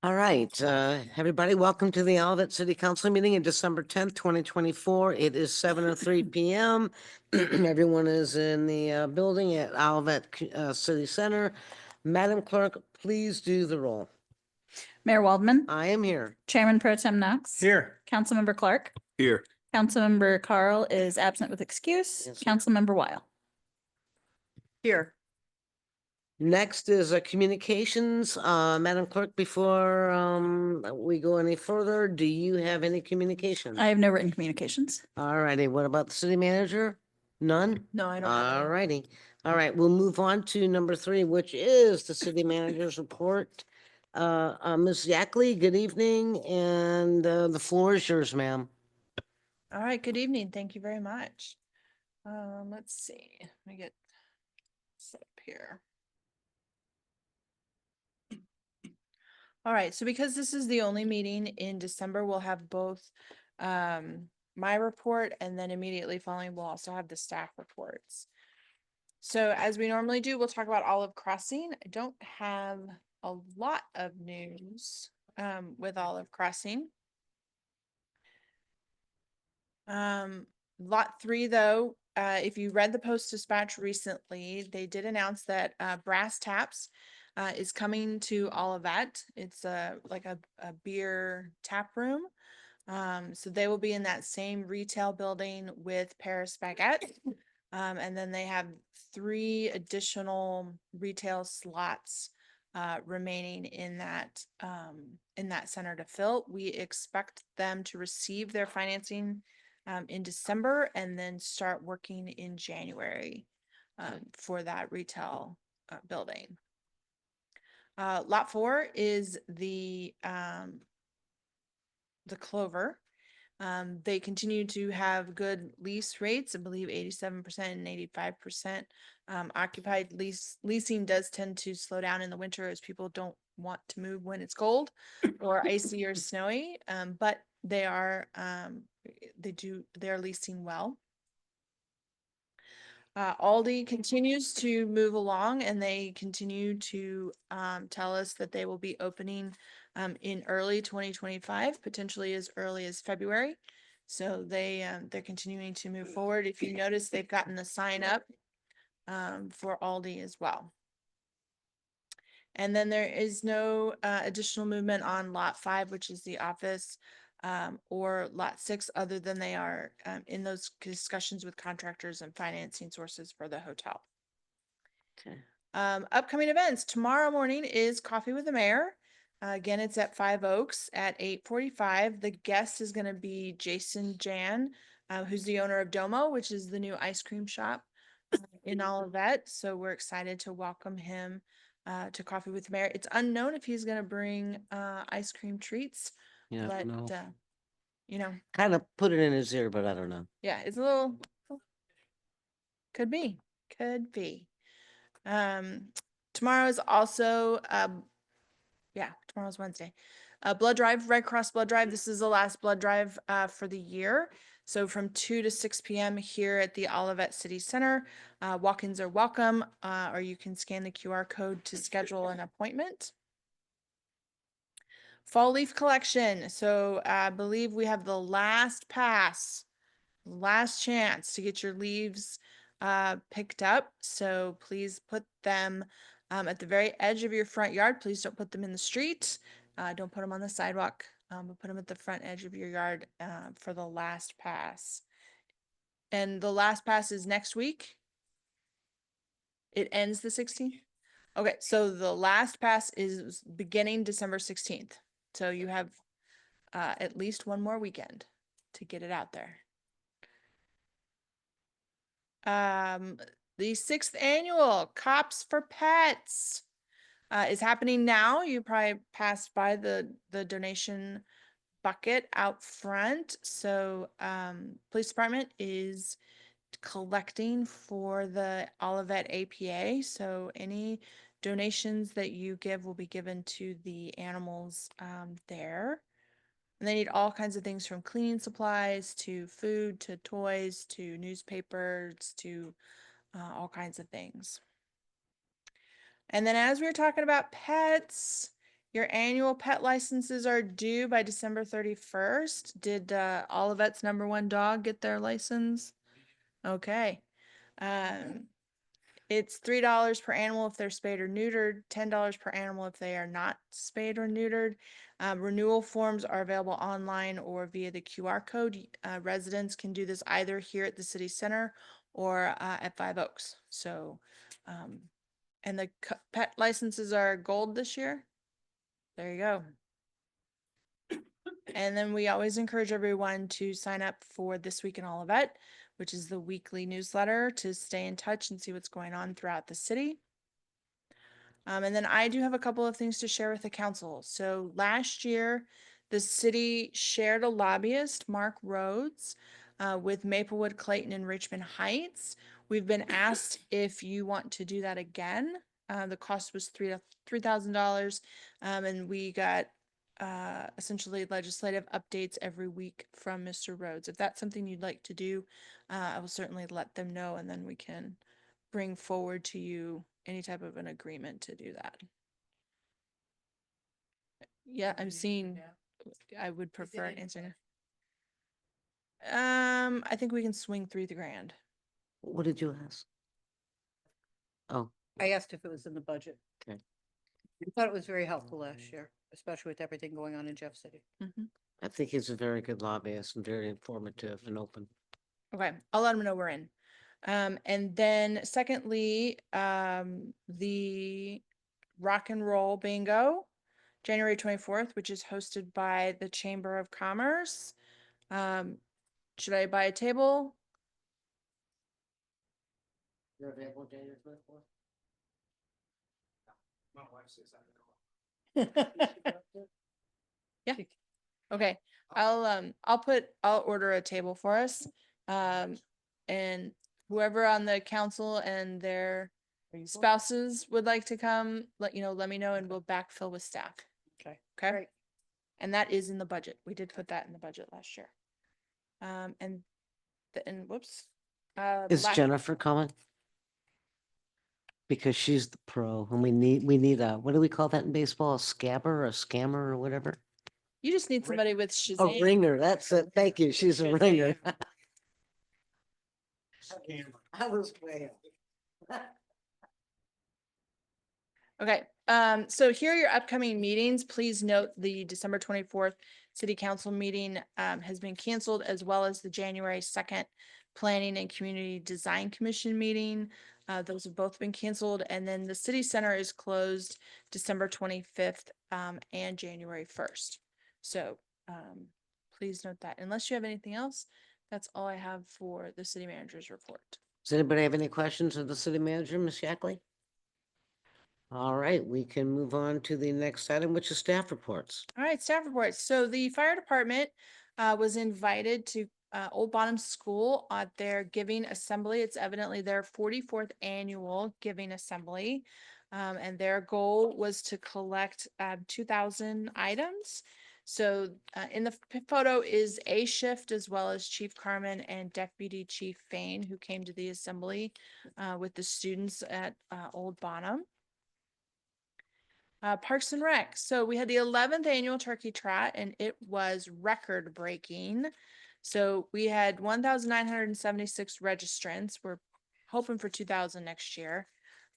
All right, everybody, welcome to the Olivet City Council meeting in December 10th, 2024. It is 7:03 PM. Everyone is in the building at Olivet City Center. Madam Clerk, please do the roll. Mayor Waldman, I am here. Chairman Pro Tem Knox. Here. Councilmember Clark. Here. Councilmember Carl is absent with excuse. Yes, sir. Councilmember Weil. Here. Next is communications. Madam Clerk, before we go any further, do you have any communications? I have no written communications. All righty, what about the city manager? None? No, I don't have All any. righty. All right, we'll move on to number 3, which is the city manager's report. Ms. Yackley, good evening, and the floor is yours, ma'am. All right, good evening. Thank you very much. Let's see. Let me get set up here. All right, so because this is the only meeting in December, we'll have both my report, and then immediately following, we'll also have the staff reports. So as we normally do, we'll talk about Olive Crossing. I don't have a lot of news with Olive Crossing. Lot 3 though, if you read the Post-Dispatch recently, they did announce that Brass Taps is coming to Olivet. It's like a beer tap room. So they will be in that same retail building with Paris Baguette. And then they have 3 additional retail slots remaining in that center to fill. We expect them to receive their financing in December and then start working in January for that retail building. Lot 4 is the Clover. They continue to have good lease rates, I believe 87% and 85% occupied. Leasing does tend to slow down in the winter as people don't want to move when it's cold or icy or snowy, but they're leasing well. Aldi continues to move along, and they continue to tell us that they will be opening in early 2025, potentially as early as February. So they're continuing to move forward. If you notice, they've gotten the sign up for Aldi as well. And then there is no additional movement on Lot 5, which is the office, or Lot 6, other than they are in those discussions with contractors and financing sources for the hotel. Okay. Upcoming events. Tomorrow morning is Coffee with the Mayor. Again, it's at 5 Oaks at 8:45. The guest is going to be Jason Jan, who's the owner of Domo, which is the new ice cream shop in Olivet. So we're excited to welcome him to Coffee with the Mayor. It's unknown if he's going to bring ice cream treats, Yeah, but no. you know, Kind of put it in his ear, but I don't know. yeah, it's a little, could be. Tomorrow is also tomorrow's Wednesday. Blood drive, Red Cross blood drive. This is the last blood drive for the year. So from 2 to 6 p.m. here at the Olivet City Center. Walk-ins are welcome, or you can scan the QR code to schedule an appointment. Fall leaf collection. So I believe we have the last chance to get your leaves picked up. So please put them at the very edge of your front yard. Please don't put them in the street. Don't put them on the sidewalk, but put them at the front edge of your yard for the last pass. And the last pass is next week. It ends the 16th. Okay, so the last pass is beginning December 16th. So you have at least one more weekend to get it out there. The 6th annual Cops for Pets is happening now. You probably passed by the donation bucket out front. So police department is collecting for the Olivet APA. So any donations that you give will be given to the animals there. And they need all kinds of things from cleaning supplies to food to toys to newspapers to all kinds of things. And then as we were talking about pets, Your annual pet licenses are due by December 31st. Did Olivet's number one dog get their license? Okay. It's $3 per animal if they're spayed or neutered, $10 per animal if they are not spayed or neutered. Renewal forms are available online or via the QR code. Residents can do this either here at the city center or at Five Oaks. So, and the pet licenses are gold this year. There you go. And then we always encourage everyone to sign up for This Week in Olivet, which is the weekly newsletter to stay in touch and see what's going on throughout the city. And then I do have a couple of things to share with the council. So last year, the city shared a lobbyist, Mark Rhodes, with Maplewood, Clayton, and Richmond Heights. We've been asked if you want to do that again. The cost was $3,000, and we got essentially legislative updates every week from Mr. Rhodes. If that's something you'd like to do, I will certainly let them know, and then we can bring forward to you any type of an agreement to do that. Yeah, I'm seeing, I would prefer an answer. I think we can swing $3,000. What did you ask? Oh, I asked if it was in the budget. Okay. I thought it was very helpful last year, especially with everything going on in Jeff City. Mhm. I think he's a very good lobbyist and very informative and open. Okay, I'll let them know we're in. And then secondly, the Rock and Roll Bingo, January 24th, which is hosted by the Chamber of Commerce. Should I buy a table? You're available January 24th? My wife says I Yeah. Okay, I'll order a table for us. And whoever on the council and their spouses would like to come, let me know and we'll backfill with staff. Okay. Okay? Great. And that is in the budget. We did put that in the budget last year. And whoops. Is last- Jennifer coming? Because she's the pro and we need a, what do we call that in baseball? A scabber or a scammer or whatever? You just need somebody with A Shazam. ringer, that's it. Thank you. She's a ringer. I was way off. Okay, so here are your upcoming meetings. Please note the December 24th city council meeting has been canceled, as well as the January 2nd Planning and Community Design Commission meeting. Those have both been canceled, and then the city center is closed December 25th and January 1st. So please note that. Unless you have anything else, that's all I have for the city manager's report. Does anybody have any questions of the city manager, Ms. Shackley? All right, we can move on to the next item, which is staff reports. All right, staff reports. So the fire department was invited to Old Bottom School at their giving assembly. It's evidently their 44th annual giving assembly. And their goal was to collect 2,000 items. So in the photo is A Shift, as well as Chief Carmen and Deputy Chief Fain, who came to the assembly with the students at Old Bonham. Parks and Rec. So we had the 11th annual turkey trot and it was record breaking. So we had 1,976 registrants. We're hoping for 2,000 next year.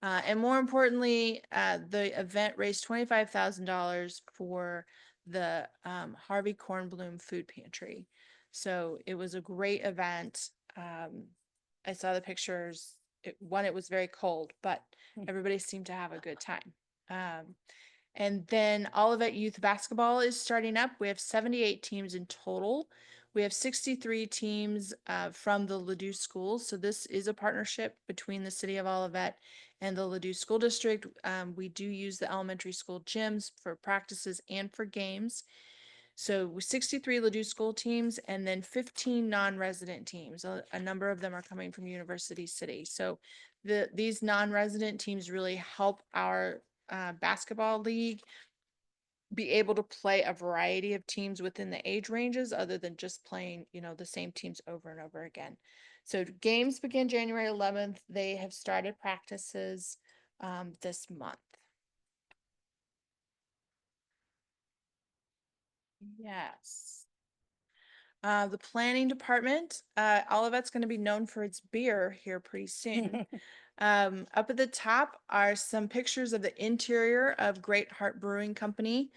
And more importantly, the event raised $25,000 for the Harvey Kornblum Food Pantry. So it was a great event. I saw the pictures. It was very cold, but everybody seemed to have a good time. And then Olivet Youth Basketball is starting up. We have 78 teams in total. We have 63 teams from the Ladue schools. So this is a partnership between the city of Olivet and the Ladue School District. We do use the elementary school gyms for practices and for games. So with 63 Ladue school teams and then 15 non-resident teams. A number of them are coming from University City. So these non-resident teams really help our basketball league be able to play a variety of teams within the age ranges, other than just playing, the same teams over and over again. So games begin January 11th. They have started practices this month. Yes. The planning department, Olivet's going to be known for its beer here pretty soon. Up at the top are some pictures of the interior of Great Heart Brewing Company.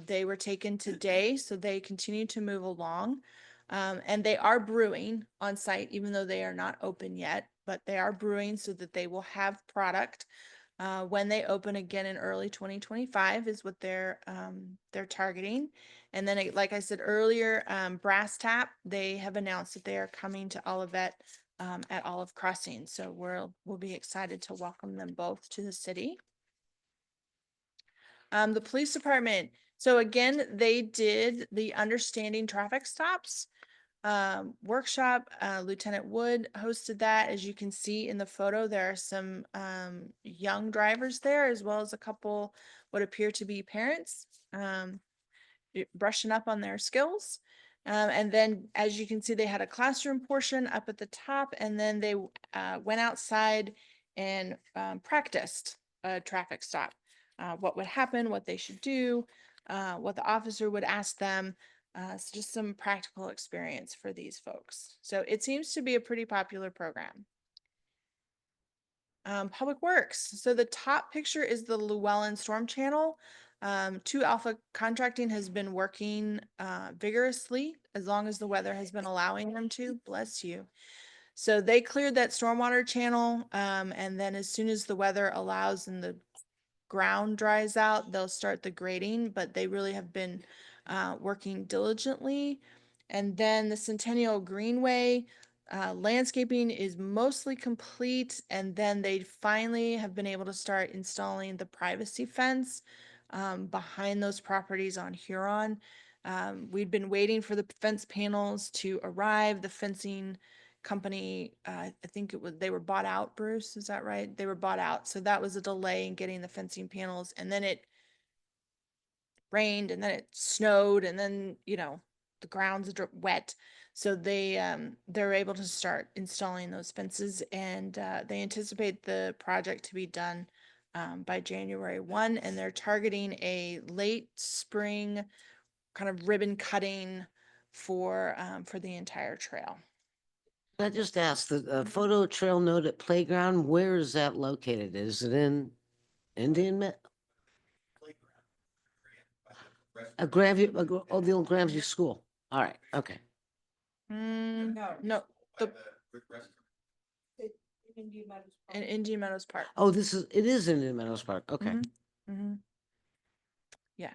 They were taken today, so they continue to move along. And they are brewing on site, even though they are not open yet, but they are brewing so that they will have product. When they open again in early 2025 is what they're targeting. And then, like I said earlier, Brass Tap, they have announced that they are coming to Olivet at Olive Crossing. So we'll be excited to welcome them both to the city. The police department. So again, they did the understanding traffic stops workshop. Lieutenant Wood hosted that. As you can see in the photo, there are some young drivers there, as well as a couple what appear to be parents brushing up on their skills. And then, as you can see, they had a classroom portion up at the top, and then they went outside and practiced a traffic stop. What would happen, what they should do, what the officer would ask them. So just some practical experience for these folks. So it seems to be a pretty popular program. Public Works. So the top picture is the Llewellyn Storm Channel. 2 Alpha Contracting has been working vigorously as long as the weather has been allowing them to. Bless you. So they cleared that stormwater channel, and then as soon as the weather allows and the ground dries out, they'll start the grading, but they really have been working diligently. And then the Centennial Greenway landscaping is mostly complete, and then they finally have been able to start installing the privacy fence behind those properties on Huron. We'd been waiting for the fence panels to arrive. The fencing company, I think they were bought out, Bruce, is that right? They were bought out. So that was a delay in getting the fencing panels, and then it rained, and then it snowed, and then, the ground's wet. So they're able to start installing those fences, and they anticipate the project to be done by January 1, and they're targeting a late spring kind of ribbon cutting for the entire trail. I just asked, the photo trail note at playground, where is that located? Is it in Indian? Grandview, oh, the old Grandview School. All right, okay. No, the in Indian Meadows Park. Oh, it is Indian Meadows Park, okay. Yeah.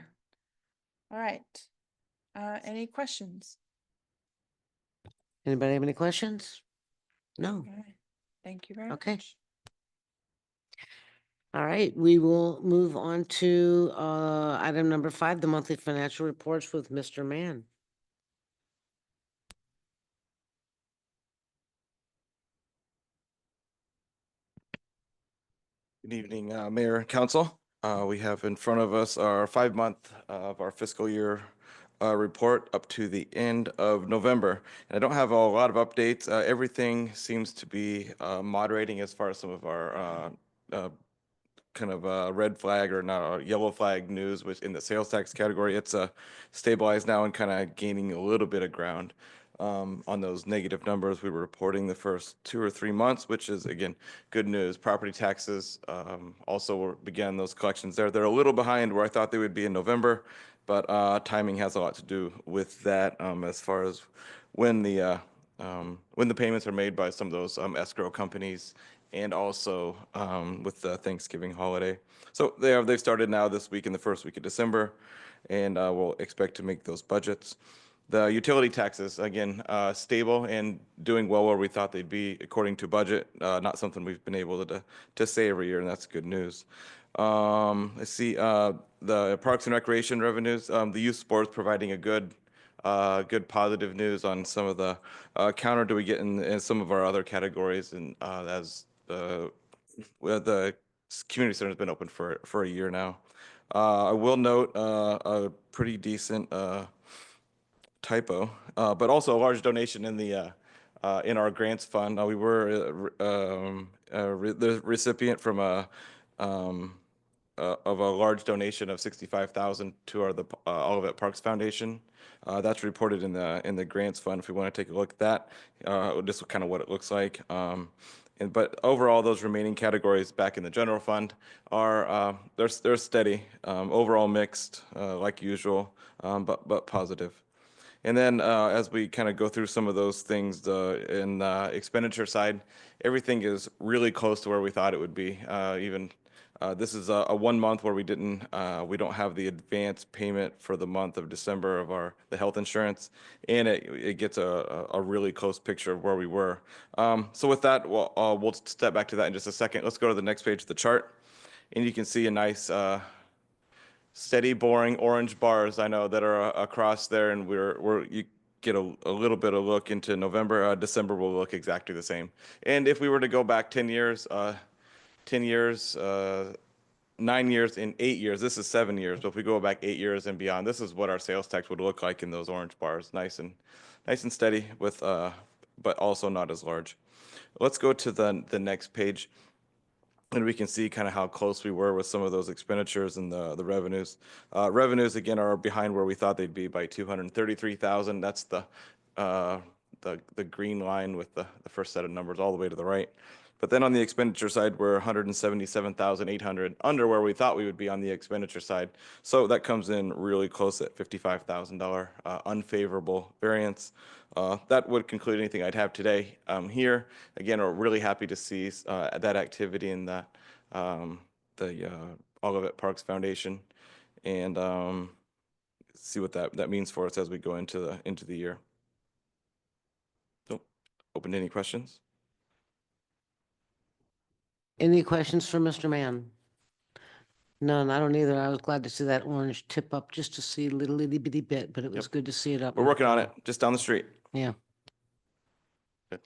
All right. Any questions? Anybody have any questions? No, All right. Thank you very okay. much. All right, we will move on to item number 5, the monthly financial reports with Mr. Mann. Good evening, Mayor and Council. We have in front of us our 5-month of our fiscal year report up to the end of November. And I don't have a lot of updates. Everything seems to be moderating as far as some of our kind of red flag or not yellow flag news, which in the sales tax category, it's stabilized now and kind of gaining a little bit of ground. On those negative numbers we were reporting the first 2 or 3 months, which is, again, good news. Property taxes also began those collections there. They're a little behind where I thought they would be in November, but timing has a lot to do with that as far as when the payments are made by some of those escrow companies, and also with the Thanksgiving holiday. So they've started now this week in the first week of December, and we'll expect to make those budgets. The utility taxes, again, stable and doing well where we thought they'd be according to budget. Not something we've been able to say every year, and that's good news. Let's see, the Parks and Recreation revenues, the youth sports providing a good positive news on some of the counter do we get in some of our other categories, and as the community center has been open for a year now. I will note a pretty decent typo, but also a large donation in our grants fund. We were the recipient from a of a large donation of 65,000 to our, the Olivet Parks Foundation. That's reported in the grants fund, if we want to take a look at that. This is kind of what it looks like. But overall, those remaining categories back in the general fund are, they're steady, overall mixed, like usual, but positive. And then as we kind of go through some of those things, in the expenditure side, everything is really close to where we thought it would be. Even this is a 1 month where we don't have the advance payment for the month of December of the health insurance, and it gets a really close picture of where we were. So with that, we'll step back to that in just a second. Let's go to the next page of the chart, and you can see a nice steady, boring orange bars, I know, that are across there, and you get a little bit of look into November. December will look exactly the same. And if we were to go back 10 years, 10 years, 9 years, and 8 years, this is 7 years, but if we go back 8 years and beyond, this is what our sales tax would look like in those orange bars, nice and steady, with but also not as large. Let's go to the next page, and we can see kind of how close we were with some of those expenditures and the revenues. Revenues, again, are behind where we thought they'd be by 233,000. That's the green line with the first set of numbers all the way to the right. But then on the expenditure side, we're 177,800 under where we thought we would be on the expenditure side. So that comes in really close at $55,000 unfavorable variance. That would conclude anything I'd have today. Here, again, we're really happy to see that activity in the Olivet Parks Foundation, and see what that means for us as we go into the year. So, open to any questions? Any questions for Mr. Mann? None, I don't either. I was glad to see that orange tip up just to see a little itty bitty bit, but it was good to see it up. We're working on it, just down the street. Yeah. Good.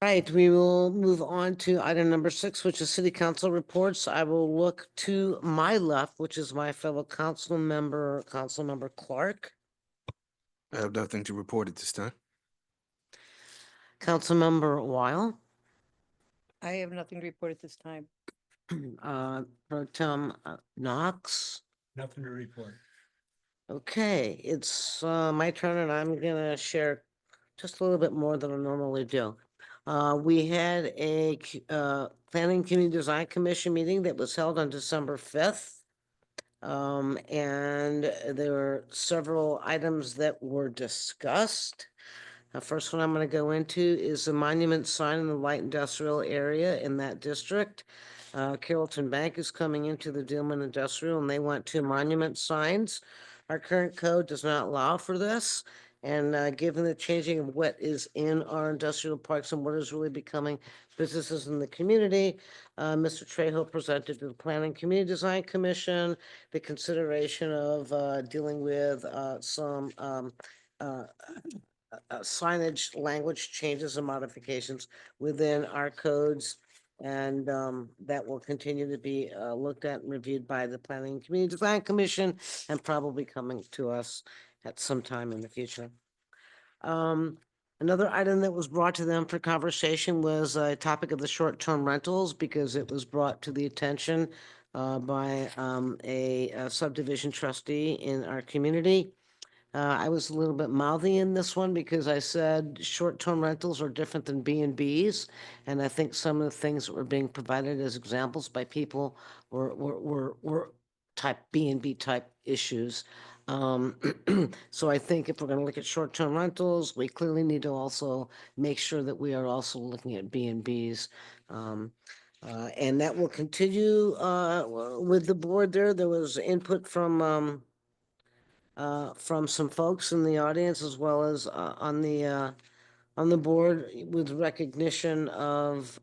Right, we will move on to item number 6, which is city council reports. I will look to my left, which is my fellow council member, Councilmember Clark. I have nothing to report at this time. Councilmember Weil, I have nothing to report at this time. Pro Tem Knox. Nothing to report. Okay, it's my turn, and I'm gonna share just a little bit more than I normally do. We had a Planning Community Design Commission meeting that was held on December 5th. And there were several items that were discussed. The first one I'm going to go into is the monument sign in the light industrial area in that district. Carrollton Bank is coming into the Dillman Industrial, and they want 2 monument signs. Our current code does not allow for this. And given the changing of what is in our industrial parks and what is really becoming businesses in the community, Mr. Trejo presented to the Planning Community Design Commission the consideration of dealing with some signage language changes and modifications within our codes. And that will continue to be looked at and reviewed by the Planning and Community Design Commission, and probably coming to us at some time in the future. Another item that was brought to them for conversation was a topic of the short-term rentals, because it was brought to the attention by a subdivision trustee in our community. I was a little bit mouthy in this one because I said short-term rentals are different than B&Bs. And I think some of the things that were being provided as examples by people were type B&B type issues. So I think if we're going to look at short-term rentals, we clearly need to also make sure that we are also looking at B&Bs. And that will continue with the board there. There was input from some folks in the audience, as well as on the board, with recognition of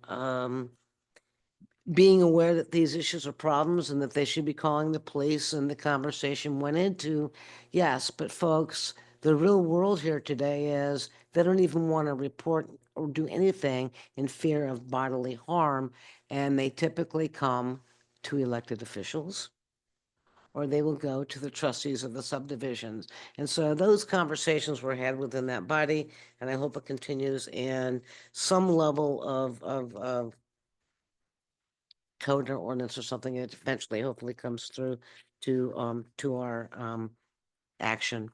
being aware that these issues are problems and that they should be calling the police, and the conversation went into, yes, but folks, the real world here today is they don't even want to report or do anything in fear of bodily harm, and they typically come to elected officials, or they will go to the trustees of the subdivisions. And so those conversations were had within that body, and I hope it continues, and some level of code or ordinance or something that eventually hopefully comes through to our action.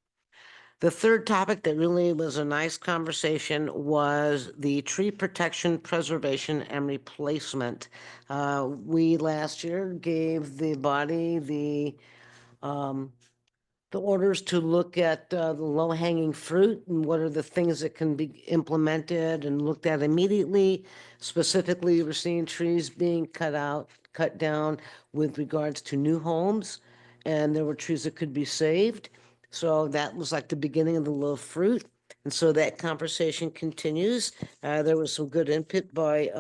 The third topic that really was a nice conversation was the tree protection, preservation, and replacement. We last year gave the body the orders to look at the low-hanging fruit and what are the things that can be implemented and looked at immediately. Specifically, we're seeing trees being cut down with regards to new homes, and there were trees that could be saved. So that was like the beginning of the low fruit. And so that conversation continues. There was some good input by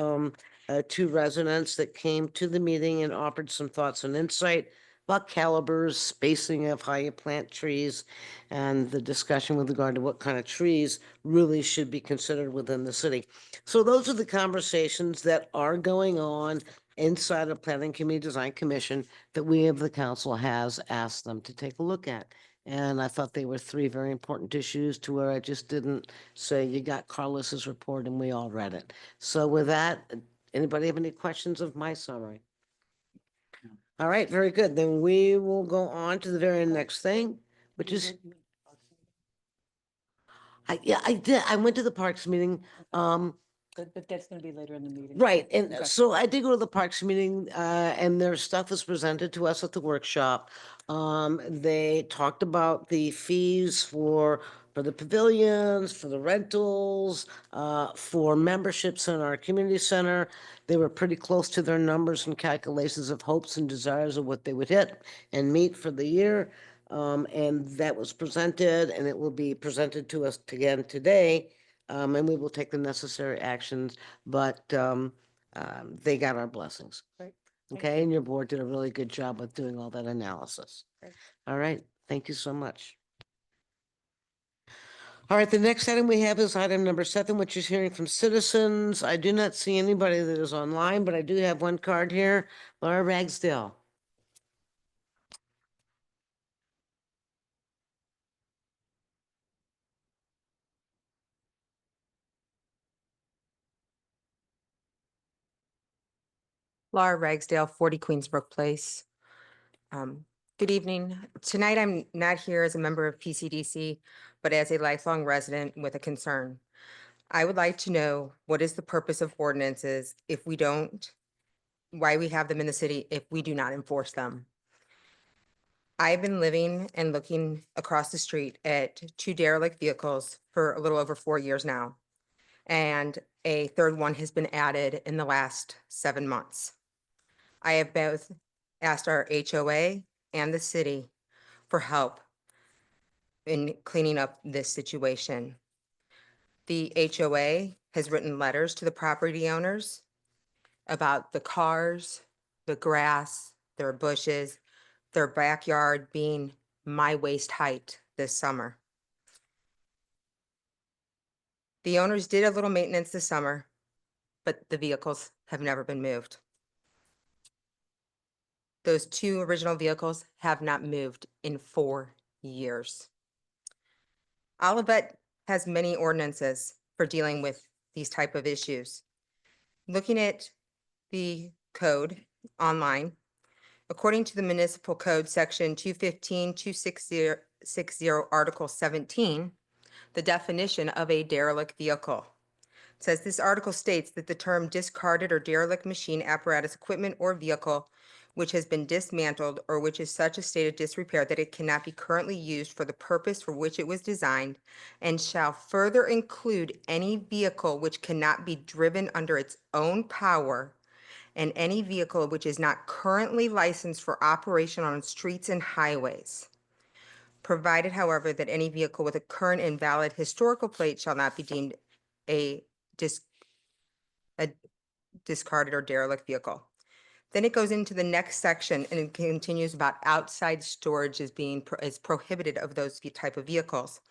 two residents that came to the meeting and offered some thoughts and insight about calibers, spacing of how you plant trees, and the discussion with regard to what kind of trees really should be considered within the city. So those are the conversations that are going on inside of Planning Community Design Commission that we of the council has asked them to take a look at. And I thought they were three very important issues to where I just didn't say, you got Carlos's report and we all read it. So with that, anybody have any questions of my summary? All right, very good. Then we will go on to the very next thing, which is, I did, I went to the Parks meeting. But that's gonna be later in the meeting. Right, and Okay. so I did go to the Parks meeting, and their stuff was presented to us at the workshop. They talked about the fees for the pavilions, for the rentals, for memberships in our community center. They were pretty close to their numbers and calculations of hopes and desires of what they would hit and meet for the year. And that was presented, and it will be presented to us again today. And we will take the necessary actions, but they got our blessings. Great. Thank Okay, you. and your board did a really good job with doing all that analysis. Great. All right, thank you so much. All right, the next item we have is item number 7, which is hearing from citizens. I do not see anybody that is online, but I do have one card here. Laura Ragsdale. Laura Ragsdale, 40 Queensbrook Place. Good evening. Tonight, I'm not here as a member of PCDC, but as a lifelong resident with a concern. I would like to know what is the purpose of ordinances if we don't, why we have them in the city if we do not enforce them. I've been living and looking across the street at 2 derelict vehicles for a little over 4 years now. And a third one has been added in the last 7 months. I have both asked our HOA and the city for help in cleaning up this situation. The HOA has written letters to the property owners about the cars, the grass, their bushes, their backyard being my waist height this summer. The owners did a little maintenance this summer, but the vehicles have never been moved. Those 2 original vehicles have not moved in 4 years. Olivet has many ordinances for dealing with these type of issues. Looking at the code online, according to the municipal code section 215-260, Article 17, the definition of a derelict vehicle says this article states that the term discarded or derelict machine, apparatus, equipment, or vehicle which has been dismantled or which is such a state of disrepair that it cannot be currently used for the purpose for which it was designed, and shall further include any vehicle which cannot be driven under its own power, and any vehicle which is not currently licensed for operation on streets and highways. Provided, however, that any vehicle with a current and valid historical plate shall not be deemed a discarded or derelict vehicle. Then it goes into the next section and it continues about outside storage is prohibited of those type of vehicles.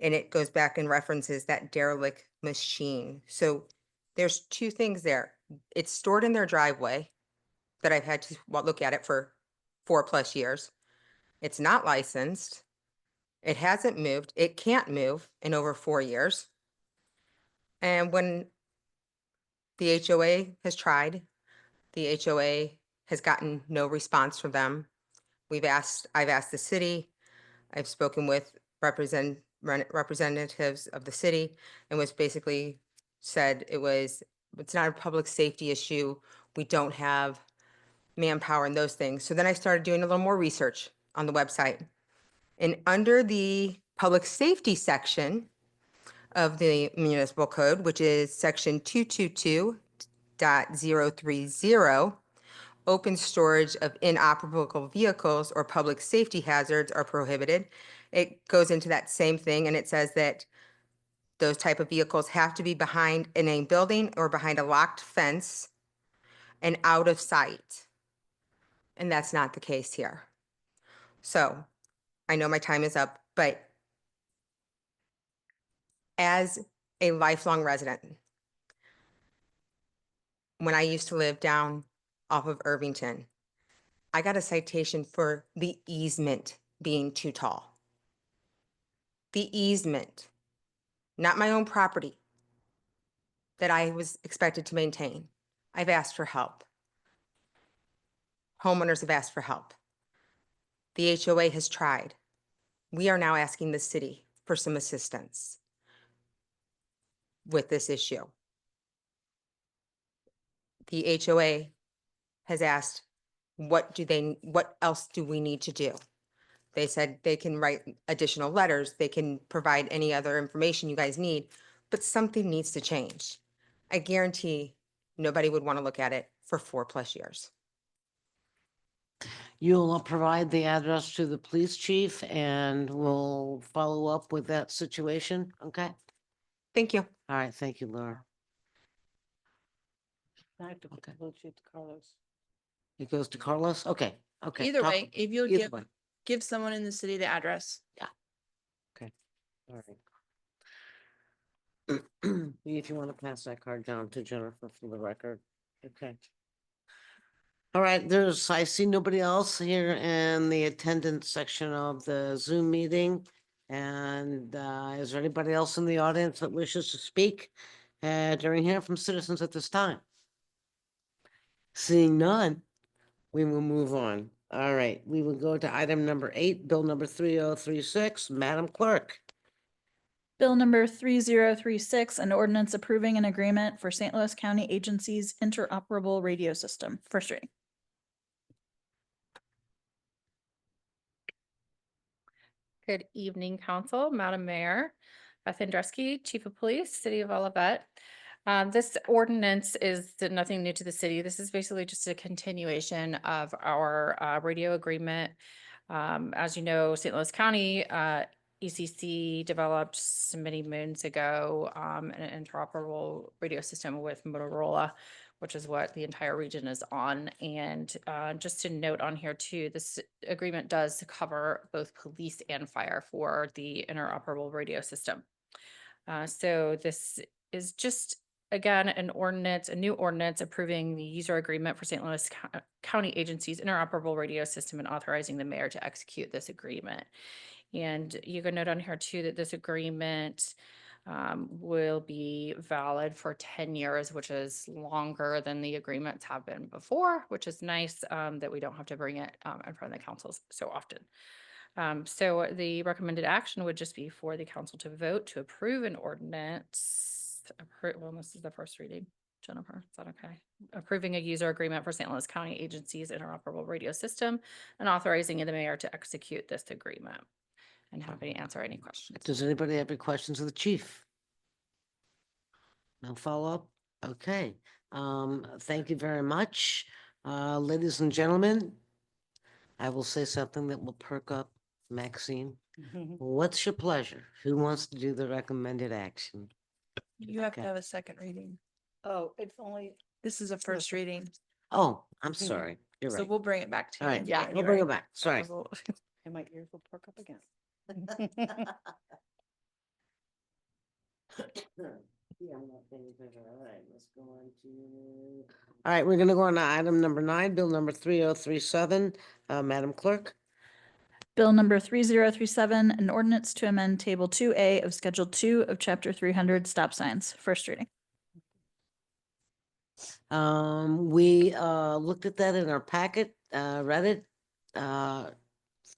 And it goes back and references that derelict machine. So there's 2 things there. It's stored in their driveway that I've had to look at it for 4+ years. It's not licensed. It hasn't moved. It can't move in over 4 years. And when The HOA has tried. The HOA has gotten no response from them. I've asked the city, I've spoken with representatives of the city, and was basically said it's not a public safety issue. We don't have manpower and those things. So then I started doing a little more research on the website. And under the public safety section of the municipal code, which is section 222.030, open storage of inoperable vehicles or public safety hazards are prohibited. It goes into that same thing, and it says that those type of vehicles have to be behind in a building or behind a locked fence and out of sight. And that's not the case here. So I know my time is up, but as a lifelong resident, when I used to live down off of Irvington, I got a citation for the easement being too tall. The easement, not my own property that I was expected to maintain. I've asked for help. Homeowners have asked for help. The HOA has tried. We are now asking the city for some assistance with this issue. The HOA has asked, what else do we need to do? They said they can write additional letters, they can provide any other information you guys need, but something needs to change. I guarantee nobody would want to look at it for 4+ years. You'll provide the address to the police chief and we'll follow up with that situation, okay? Thank you. All right, thank you, Laura. I have to put Okay. the Bluetooth to Carlos. It goes to Carlos? Okay, okay. Either talk- way, if you'll either way. give someone in the city the address. All right. If you want to pass that card down to Jennifer for the record, okay. All right, I see nobody else here in the attendance section of the Zoom meeting. And is there anybody else in the audience that wishes to speak during hearing from citizens at this time? Seeing none, we will move on. All right, we will go to item number 8, bill number 3036. Madam Clerk. Bill number 3036, an ordinance approving an agreement for St. Louis County Agencies interoperable radio system. First reading. Good evening, Council, Madam Mayor, Beth Andreski, Chief of Police, City of Olivet. This ordinance is nothing new to the city. This is basically just a continuation of our radio agreement. As you know, St. Louis County ECC developed many moons ago an interoperable radio system with Motorola, which is what the entire region is on. And just to note on here too, this agreement does cover both police and fire for the interoperable radio system. So this is just, again, a new ordinance approving the user agreement for St. Louis County Agencies interoperable radio system and authorizing the mayor to execute this agreement. And you can note on here too that this agreement will be valid for 10 years, which is longer than the agreements have been before, which is nice that we don't have to bring it in front of the council so often. So the recommended action would just be for the council to vote to approve an ordinance. Well, this is the first reading. Jennifer, is that okay? Approving a user agreement for St. Louis County Agencies interoperable radio system and authorizing the mayor to execute this agreement. And happy to answer any questions. Does anybody have any questions of the chief? No follow-up? Okay, thank you very much. Ladies and gentlemen, I will say something that will perk up Maxine. What's your pleasure? Who wants to do the recommended action? You have to Okay. have a second reading. Oh, it's only, This is a first reading, Oh, I'm sorry. You're so right. we'll bring it back to you. All in right, yeah, we'll January. bring it back. Sorry. and my ears will perk up again. All right, we're gonna go on to item number 9, bill number 3037. Madam Clerk. Bill number 3037, an ordinance to amend Table 2A of Schedule 2 of Chapter 300 Stop Signs. First reading. We looked at that in our packet, read it.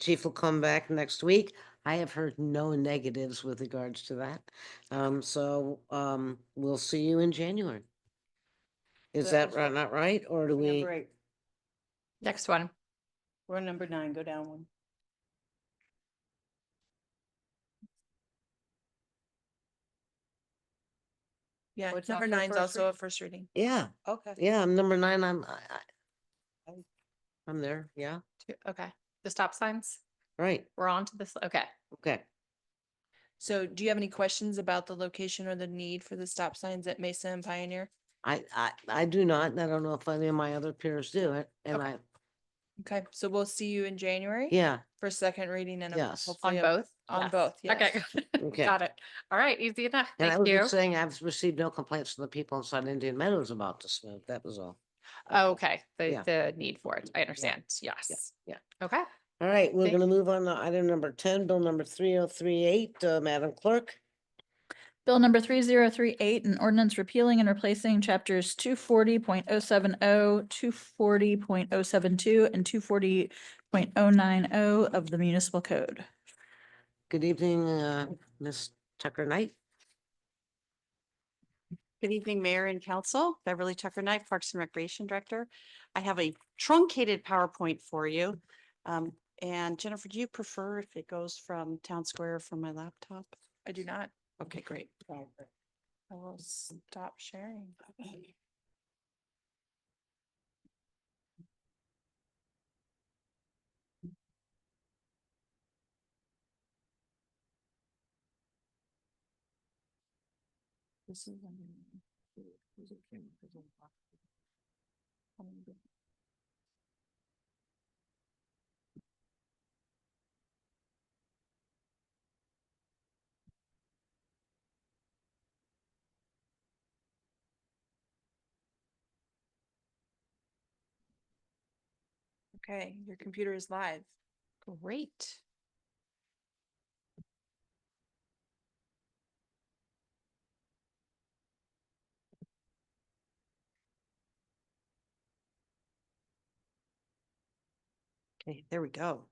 Chief will come back next week. I have heard no negatives with regards to that. We'll see you in January. Is That that was right, not right, or do we? Number 8. Next one. We're on number 9, go down one. Yeah, Oh, it's number also a 9 is first also a reading? first reading. Yeah, Okay. yeah, I'm number 9, I'm there, yeah, Okay. The stop signs, right, we're on to this. Okay. okay. So do you have any questions about the location or the need for the stop signs at Mesa and Pioneer? I do not, and I don't know if any of my other peers do it, and Okay. Okay, so we'll see you in January yeah, for second reading and Yes. hopefully On a- both? On Yes. both, Okay. yes. Okay. Got it. All right, easy enough. and I Thank was you. just saying I've received no complaints from the people inside Indian Meadows about this move, that was all. Oh, okay, Yeah. the need for it. I understand. Yes. Yeah. Okay. All right, we're Thank- gonna move on to item number 10, bill number 3038, Madam Clerk. Bill number 3038, an ordinance repealing and replacing chapters 240.070, 240.072, and 240.090 of the municipal code. Good evening, Ms. Tucker Knight. Good evening, Mayor and Council. Beverly Tucker Knight, Parks and Recreation Director. I have a truncated PowerPoint for you. And Jennifer, do you prefer if it goes from Town Square or from my laptop? I do not. Okay, great. I will stop sharing. This is. Okay, your computer is live. Great. Okay, there we go.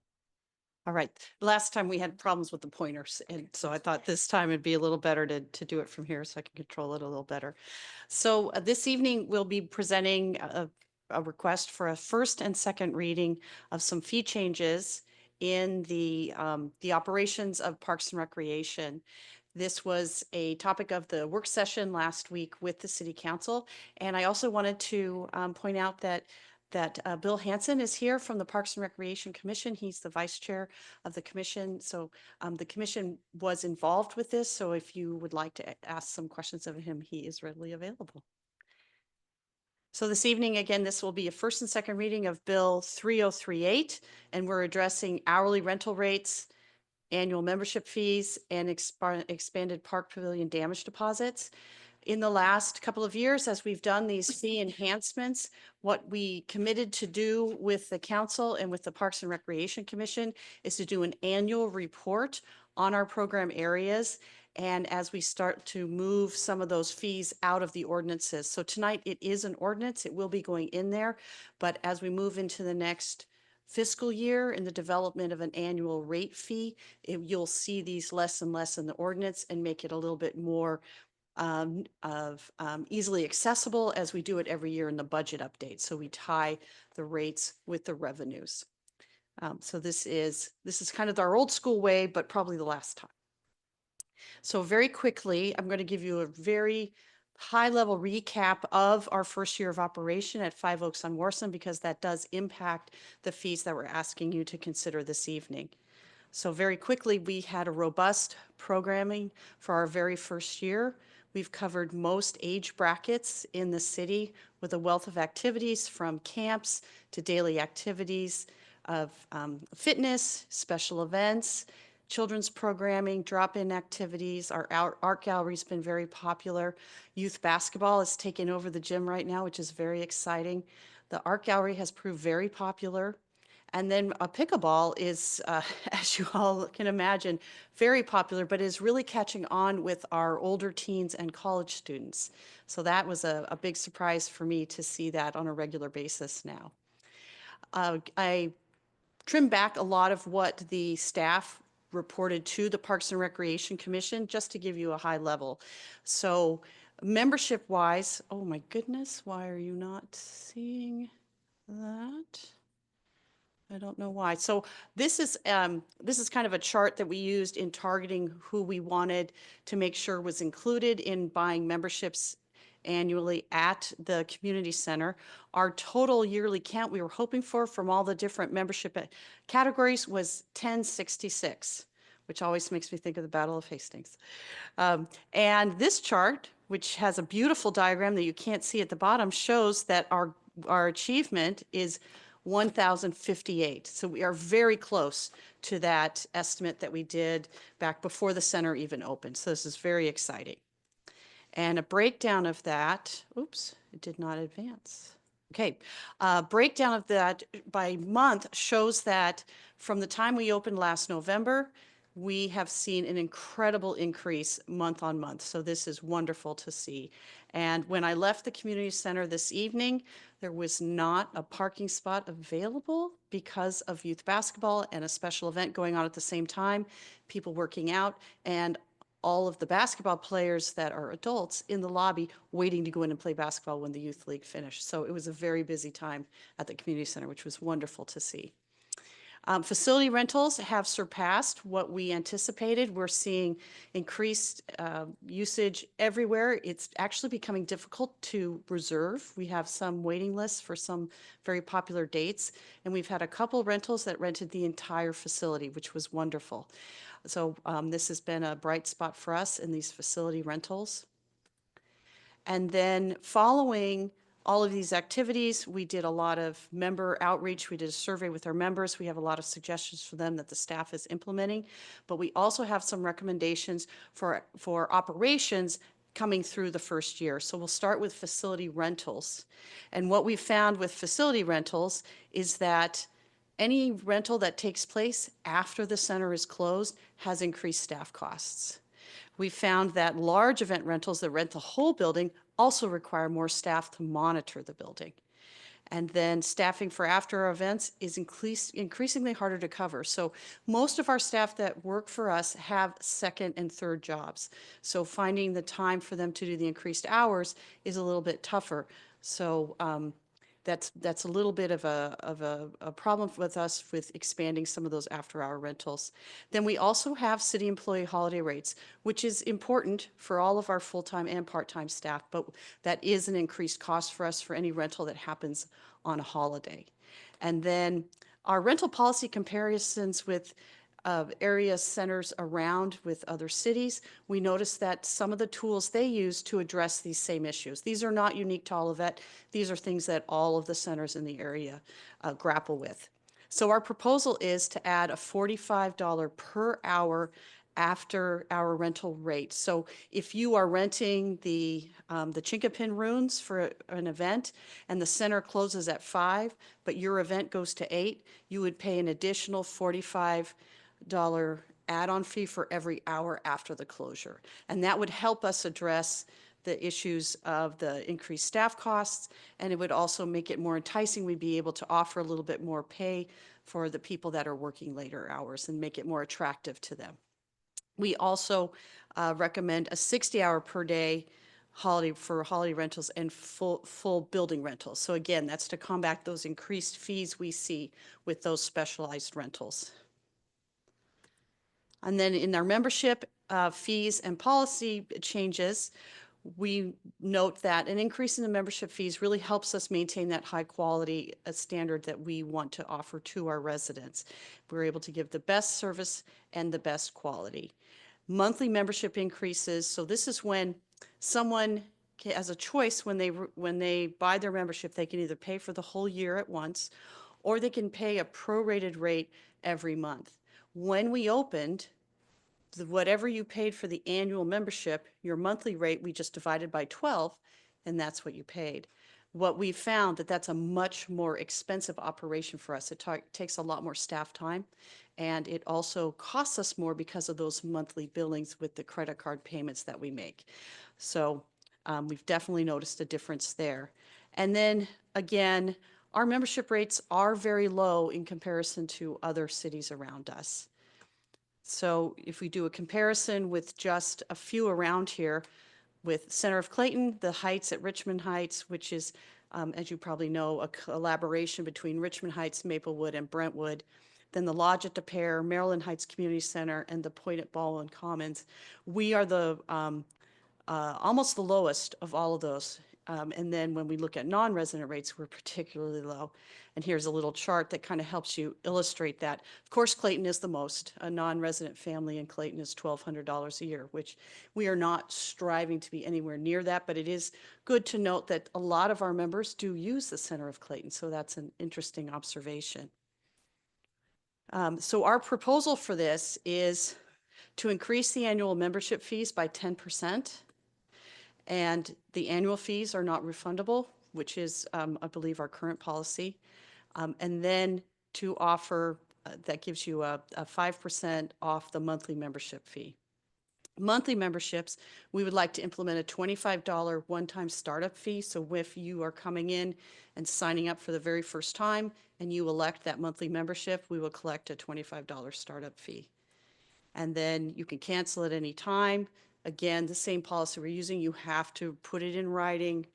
All right, last time we had problems with the pointers, and so I thought this time it'd be a little better to do it from here so I can control it a little better. So this evening, we'll be presenting a request for a first and second reading of some fee changes in the operations of Parks and Recreation. This was a topic of the work session last week with the City Council, and I also wanted to point out that Bill Hanson is here from the Parks and Recreation Commission. He's the vice chair of the commission. So the commission was involved with this. So if you would like to ask some questions of him, he is readily available. So this evening, again, this will be a first and second reading of Bill 3038, and we're addressing hourly rental rates, annual membership fees, and expanded park pavilion damage deposits. In the last couple of years, as we've done these fee enhancements, what we committed to do with the council and with the Parks and Recreation Commission is to do an annual report on our program areas. And as we start to move some of those fees out of the ordinances. So tonight it is an ordinance, it will be going in there. But as we move into the next fiscal year in the development of an annual rate fee, you'll see these less and less in the ordinance and make it a little bit more easily accessible as we do it every year in the budget update. So we tie the rates with the revenues. So this is kind of our old school way, but probably the last time. So very quickly, I'm going to give you a very high level recap of our first year of operation at Five Oaks on Warson, because that does impact the fees that we're asking you to consider this evening. So very quickly, we had a robust programming for our very first year. We've covered most age brackets in the city with a wealth of activities, from camps to daily activities of fitness, special events, children's programming, drop-in activities. Our art gallery's been very popular. Youth basketball is taking over the gym right now, which is very exciting. The art gallery has proved very popular. And then pickleball is, as you all can imagine, very popular, but is really catching on with our older teens and college students. So that was a big surprise for me to see that on a regular basis now. I trimmed back a lot of what the staff reported to the Parks and Recreation Commission, just to give you a high level. So membership wise, oh my goodness, why are you not seeing that? I don't know why. So this is kind of a chart that we used in targeting who we wanted to make sure was included in buying memberships annually at the community center. Our total yearly count we were hoping for from all the different membership categories was 1066, which always makes me think of the Battle of Hastings. And this chart, which has a beautiful diagram that you can't see at the bottom, shows that our achievement is 1,058. So we are very close to that estimate that we did back before the center even opened. So this is very exciting. And a breakdown of that, oops, it did not advance. Okay, breakdown of that by month shows that from the time we opened last November, we have seen an incredible increase month on month. So this is wonderful to see. And when I left the community center this evening, there was not a parking spot available because of youth basketball and a special event going on at the same time, people working out, and all of the basketball players that are adults in the lobby waiting to go in and play basketball when the youth league finished. So it was a very busy time at the community center, which was wonderful to see. Facility rentals have surpassed what we anticipated. We're seeing increased usage everywhere. It's actually becoming difficult to reserve. We have some waiting lists for some very popular dates, and we've had a couple rentals that rented the entire facility, which was wonderful. So this has been a bright spot for us in these facility rentals. And then following all of these activities, we did a lot of member outreach. We did a survey with our members. We have a lot of suggestions for them that the staff is implementing, but we also have some recommendations for operations coming through the first year. So we'll start with facility rentals. And what we found with facility rentals is that any rental that takes place after the center is closed has increased staff costs. We found that large event rentals that rent the whole building also require more staff to monitor the building. And then staffing for after events is increasingly harder to cover. So most of our staff that work for us have second and third jobs. So finding the time for them to do the increased hours is a little bit tougher. So that's a little bit of a problem with us with expanding some of those after-hour rentals. Then we also have city employee holiday rates, which is important for all of our full-time and part-time staff, but that is an increased cost for us for any rental that happens on a holiday. And then our rental policy comparisons with area centers around with other cities, we noticed that some of the tools they use to address these same issues. These are not unique to Olivet. These are things that all of the centers in the area grapple with. So our proposal is to add a $45 per hour after our rental rate. So if you are renting the Chinkapin Ruins for an event and the center closes at 5, but your event goes to 8, you would pay an additional $45 add-on fee for every hour after the closure. And that would help us address the issues of the increased staff costs, and it would also make it more enticing. We'd be able to offer a little bit more pay for the people that are working later hours and make it more attractive to them. We also recommend a 60-hour per day holiday rentals and full building rentals. So again, that's to combat those increased fees we see with those specialized rentals. And then in our membership fees and policy changes, we note that an increase in the membership fees really helps us maintain that high quality standard that we want to offer to our residents. We're able to give the best service and the best quality. Monthly membership increases, so this is when someone has a choice when they buy their membership. They can either pay for the whole year at once, or they can pay a prorated rate every month. When we opened, whatever you paid for the annual membership, your monthly rate, we just divided by 12, and that's what you paid. what we found that that's a much more expensive operation for us. It takes a lot more staff time, and it also costs us more because of those monthly billings with the credit card payments that we make. So we've definitely noticed a difference there. And then again, our membership rates are very low in comparison to other cities around us. So if we do a comparison with just a few around here, with Center of Clayton, the Heights at Richmond Heights, which is, as you probably know, a collaboration between Richmond Heights, Maplewood, and Brentwood. Then the Lodge at De Pere, Maryland Heights Community Center, and the Point at Baldwin Commons. We are the almost the lowest of all of those. And then when we look at non-resident rates, we're particularly low. And here's a little chart that kind of helps you illustrate that. Of course, Clayton is the most. A non-resident family in Clayton is $1,200 a year, which we are not striving to be anywhere near that, but it is good to note that a lot of our members do use the Center of Clayton, so that's an interesting observation. So our proposal for this is to increase the annual membership fees by 10%. And the annual fees are not refundable, which is, I believe, our current policy. And then to offer, that gives you a 5% off the monthly membership fee. Monthly memberships, we would like to implement a $25 one-time startup fee. So if you are coming in and signing up for the very first time and you elect that monthly membership, we will collect a $25 startup fee. And then you can cancel at any time. Again, the same policy we're using, you have to put it in writing.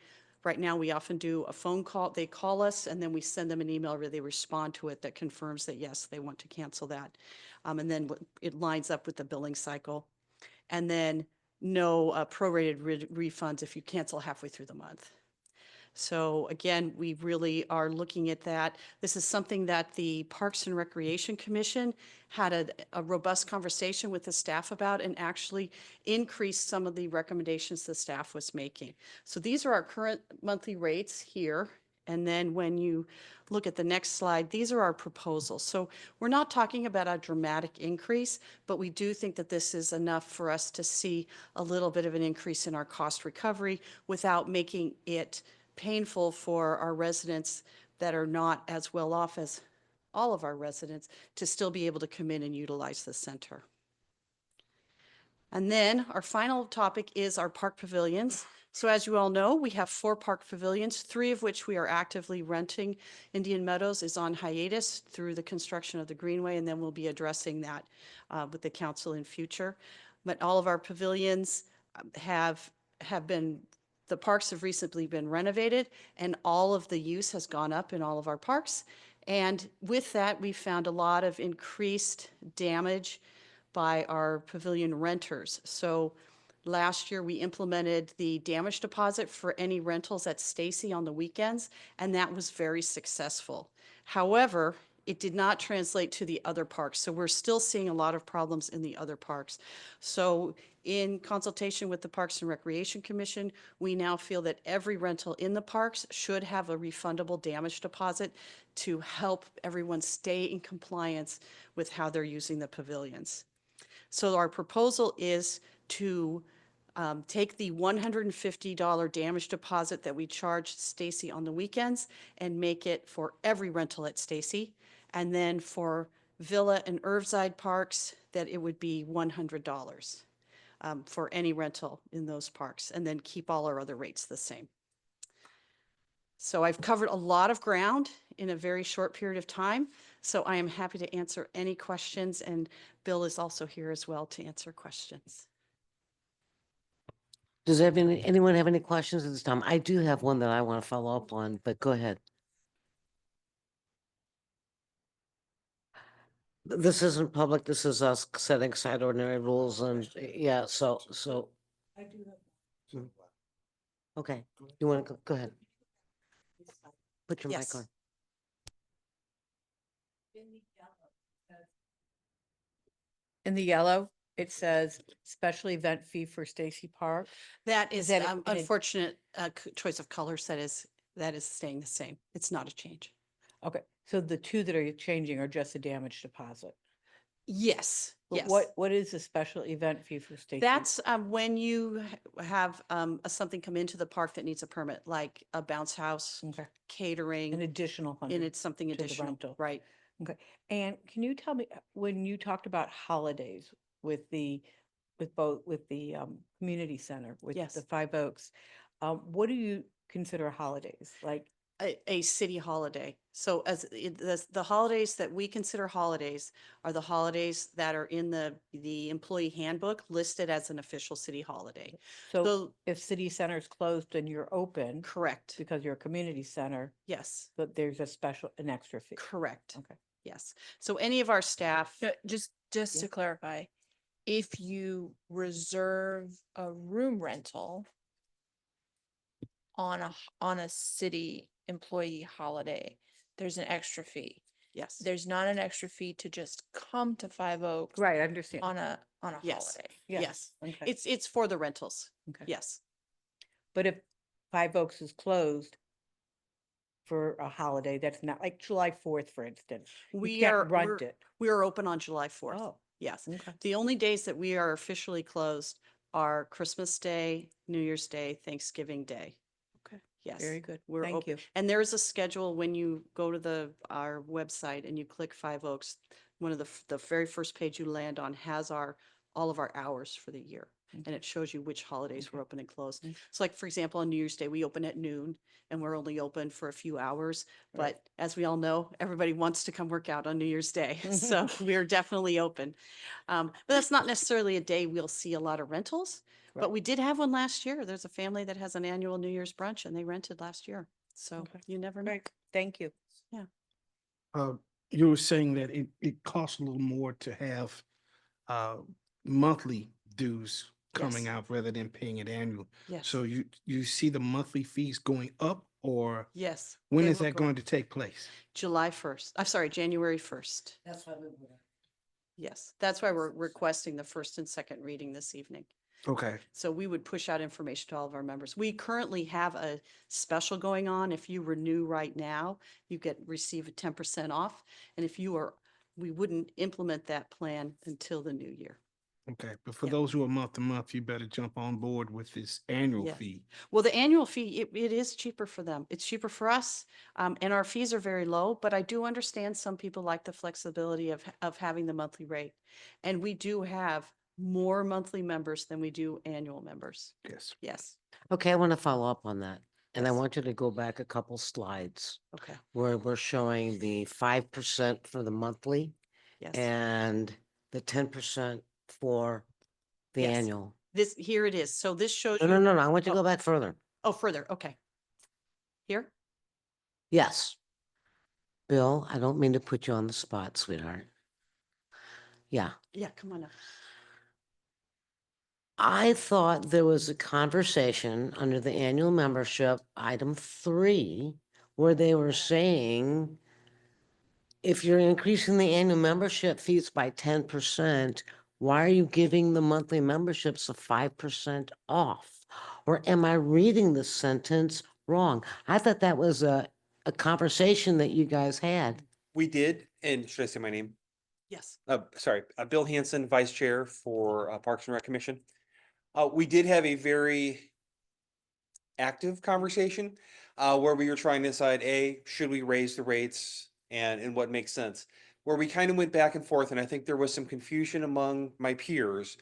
Right now, we often do a phone call. They call us, and then we send them an email where they respond to it that confirms that, yes, they want to cancel that. And then it lines up with the billing cycle. And then no prorated refunds if you cancel halfway through the month. So again, we really are looking at that. This is something that the Parks and Recreation Commission had a robust conversation with the staff about and actually increased some of the recommendations the staff was making. So these are our current monthly rates here. And then when you look at the next slide, these are our proposals. So we're not talking about a dramatic increase, but we do think that this is enough for us to see a little bit of an increase in our cost recovery without making it painful for our residents that are not as well off as all of our residents to still be able to come in and utilize the center. And then our final topic is our park pavilions. So as you all know, we have 4 park pavilions, 3 of which we are actively renting. Indian Meadows is on hiatus through the construction of the Greenway, and then we'll be addressing that with the council in future. But all of our pavilions have been, the parks have recently been renovated, and all of the use has gone up in all of our parks. And with that, we found a lot of increased damage by our pavilion renters. So last year, we implemented the damage deposit for any rentals at Stacy on the weekends, and that was very successful. However, it did not translate to the other parks. So we're still seeing a lot of problems in the other parks. So in consultation with the Parks and Recreation Commission, we now feel that every rental in the parks should have a refundable damage deposit to help everyone stay in compliance with how they're using the pavilions. So our proposal is to take the $150 damage deposit that we charge Stacy on the weekends and make it for every rental at Stacy. And then for Villa and Irveside parks, that it would be $100 for any rental in those parks, and then keep all our other rates the same. So I've covered a lot of ground in a very short period of time, so I am happy to answer any questions, and Bill is also here as well to answer questions. Does anyone have any questions at this time? I do have one that I want to follow up on, but go ahead. This isn't public, this is us setting aside ordinary rules and, yeah, so. I do have. Okay, you want to go ahead. Put your mic Yes. on. In the yellow, it says special event fee for Stacy Park. That is that it- unfortunate choice of colors that is staying the same. It's not a change. Okay, so the 2 that are changing are just the damage deposit. Yes, But yes. what is the special event fee for Stacy? That's when you have something come into the park that needs a permit, like a bounce house, Okay. An catering, additional and 100 it's something to the additional, rental. right? Okay. And can you tell me, when you talked about holidays with the, with the community center, with Yes. the Five Oaks, what do you consider holidays? Like, A city holiday. So the holidays that we consider holidays are the holidays that are in the employee handbook listed as an official city holiday. so So, if city center is closed and you're open correct. because you're a community center, Yes, but there's a special, an extra fee. correct. Okay. Yes. So any of our staff, Just Yeah. to clarify, if you reserve a room rental on a city employee holiday, there's an extra fee. yes. There's not an extra fee to just come to Five Oaks Right, I understand. on a Yes. holiday. Yes. Okay. It's for the rentals. Okay. Yes. But if Five Oaks is closed for a holiday, that's not like July 4th, for instance. You We can't are, rent it. we are open on July 4th. Oh, Yes. okay. The only days that we are officially closed are Christmas Day, New Year's Day, Thanksgiving Day. Okay. Yes. Very good. We're Thank open. you. And there is a schedule when you go to our website and you click Five Oaks. One of the very first page you land on has all of our hours for the year. And it shows you which holidays we're open and closed. Okay. So like, for example, on New Year's Day, we open at noon and we're only open for a few hours. Right. But as we all know, everybody wants to come work out on New Year's Day. So we're definitely open. But that's not necessarily a day we'll see a lot of rentals. But Right. we did have one last year. There's a family that has an annual New Year's brunch and they rented last year. So Okay. you never know. Great. Thank you. You were saying that it costs a little more to have monthly dues coming Yes. out rather than paying it annual. Yes. So you see the monthly fees going up, or Yes. when they is will that go going up. to take place? July 1st. I'm sorry, January 1st. That's why we. Yes. That's why we're requesting the first and second reading this evening. Okay, So we would push out information to all of our members. We currently have a special going on. If you renew right now, you receive a 10% off. And if we wouldn't implement that plan until the new year. okay. But for Yeah. those who are month to month, you better jump on board with this annual Yeah. fee. Well, the annual fee, it is cheaper for them. It's cheaper for us. And our fees are very low, but I do understand some people like the flexibility of having the monthly rate. And we do have more monthly members than we do annual members. Yes. Yes. Okay, I want to follow up on that. And I Yes. want you to go back a couple slides Okay. where we're showing the 5% for the monthly Yes. and the 10% for the Yes. annual. Here it is. So this shows No, you. no, no, no, I want you to Oh. go back further. Oh, further. Okay. Here? Yes. Bill, I don't mean to put you on the spot, sweetheart. Yeah, Yeah, come on up. I thought there was a conversation under the annual membership, item 3, where they were saying if you're increasing the annual membership fees by 10%, why are you giving the monthly memberships a 5% off? Or am I reading the sentence wrong? I thought that was a conversation that you guys had. We did, and should I say my name? Yes. Sorry, Bill Hanson, Vice Chair for Parks and Rec Commission. We did have a very active conversation where we were trying to decide, should we raise the rates and what makes sense? Where we kind of went back and forth, and I think there was some confusion among my peers,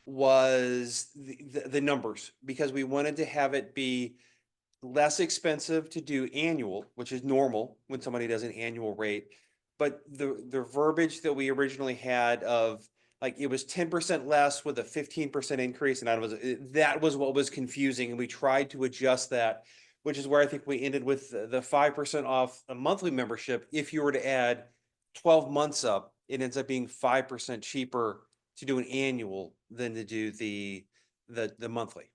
was the numbers, because we wanted to have it be less expensive to do annual, which is normal when somebody does an annual rate. But the verbiage that we originally had of like it was 10% less with a 15% increase, and that was what was confusing, and we tried to adjust that, which is where I think we ended with the 5% off a monthly membership. If you were to add 12 months up, it ends up being 5% cheaper to do an annual than to do the monthly.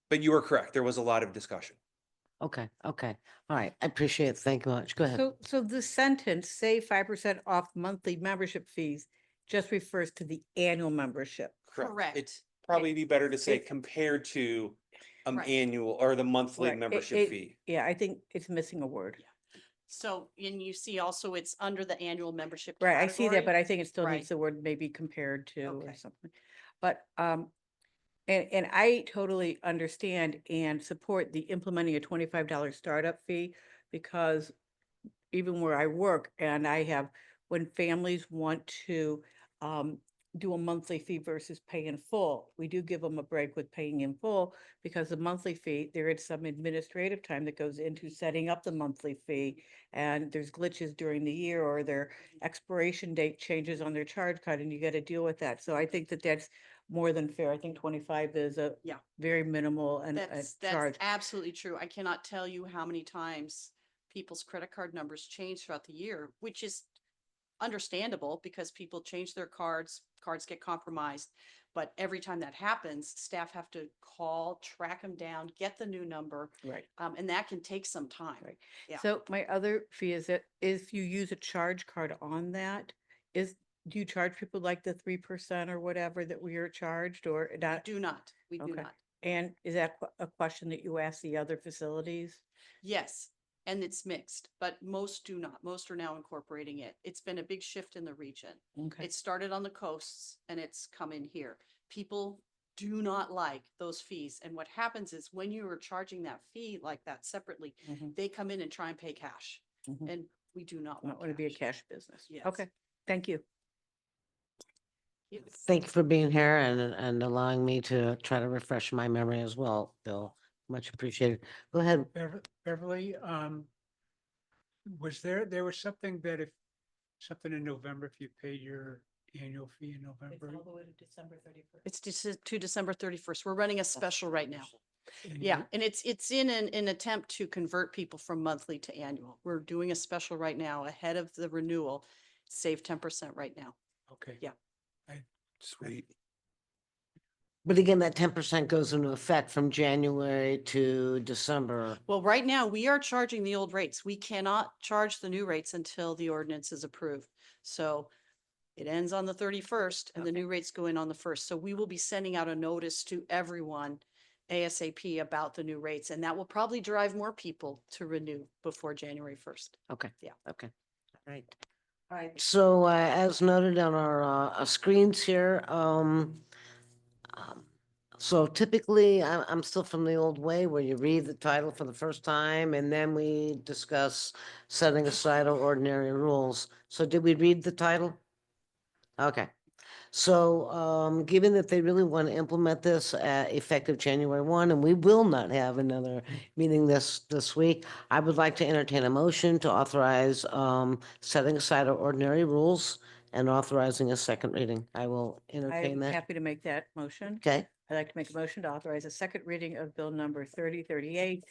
But you were correct. There was a lot of discussion. Okay, okay. All right, I appreciate it. Thank you much. Go ahead. So the sentence, say 5% off monthly membership fees, just refers to the annual membership. Correct. It'd probably be better to say It- compared to Right. annual or the monthly Right, membership fee. Yeah, I think it's missing a word. So, and you see also it's under the annual membership. Right, I see that, category. but I think it still Right. needs the word maybe compared to or Okay. something. But, and I totally understand and support the implementing a $25 startup fee because even where I work and I have, when families want to, do a monthly fee versus pay in full, we do give them a break with paying in full because the monthly fee, there is some administrative time that goes into setting up the monthly fee. And there's glitches during the year or their expiration date changes on their charge card and you got to deal with that. So I think that that's more than fair. I think 25 is a Yeah. very minimal and That's charge. absolutely true. I cannot tell you how many times people's credit card numbers change throughout the year, which is understandable because people change their cards get compromised. But every time that happens, staff have to call, track them down, get the new number. Right. And that can take some time. Right. Yeah. So my other fee is that if you use a charge card on that, do you charge people like the 3% or whatever that we are charged or not? Do not, we do Okay. not. And is that a question that you ask the other facilities? Yes, and it's mixed, but most do not. Most are now incorporating it. It's been a big shift in the region. Okay. It started on the coasts and it's come in here. People do not like those fees. And what happens is when you are charging that fee like that separately, Mhm. they come in and try and pay cash. Mhm. And we do not Not want want to be a cash. cash business. Yes. Okay, thank you. Thank you for being here and allowing me to try to refresh my memory as well, Bill. Much appreciated. Go ahead. Beverly, there was something that if, something in November, if you paid your annual fee in November? the way to December 31st. It's to December 31st. We're running a special right now. and Yeah, you- and it's in an attempt to convert people from monthly to annual. We're doing a special right now ahead of the renewal. Save 10% right now. Okay. Yeah. Sweet. But again, that 10% goes into effect from January to December. Well, right now, we are charging the old rates. We cannot charge the new rates until the ordinance is approved. So it ends on the 31st and the new rates go in on the 1st. So we will be sending out a notice to everyone ASAP about the new rates, and that will probably drive more people to renew before January 1st. Okay. Yeah. Okay. All right. All right. So as noted on our screens here, so typically I'm still from the old way where you read the title for the first time and then we discuss setting aside our ordinary rules. So did we read the title? Okay. So, given that they really want to implement this effective January 1, and we will not have another meeting this week, I would like to entertain a motion to authorize setting aside our ordinary rules and authorizing a second reading. I will entertain I'm that. happy to make that motion. Okay, I'd like to make a motion to authorize a second reading of bill number 3038.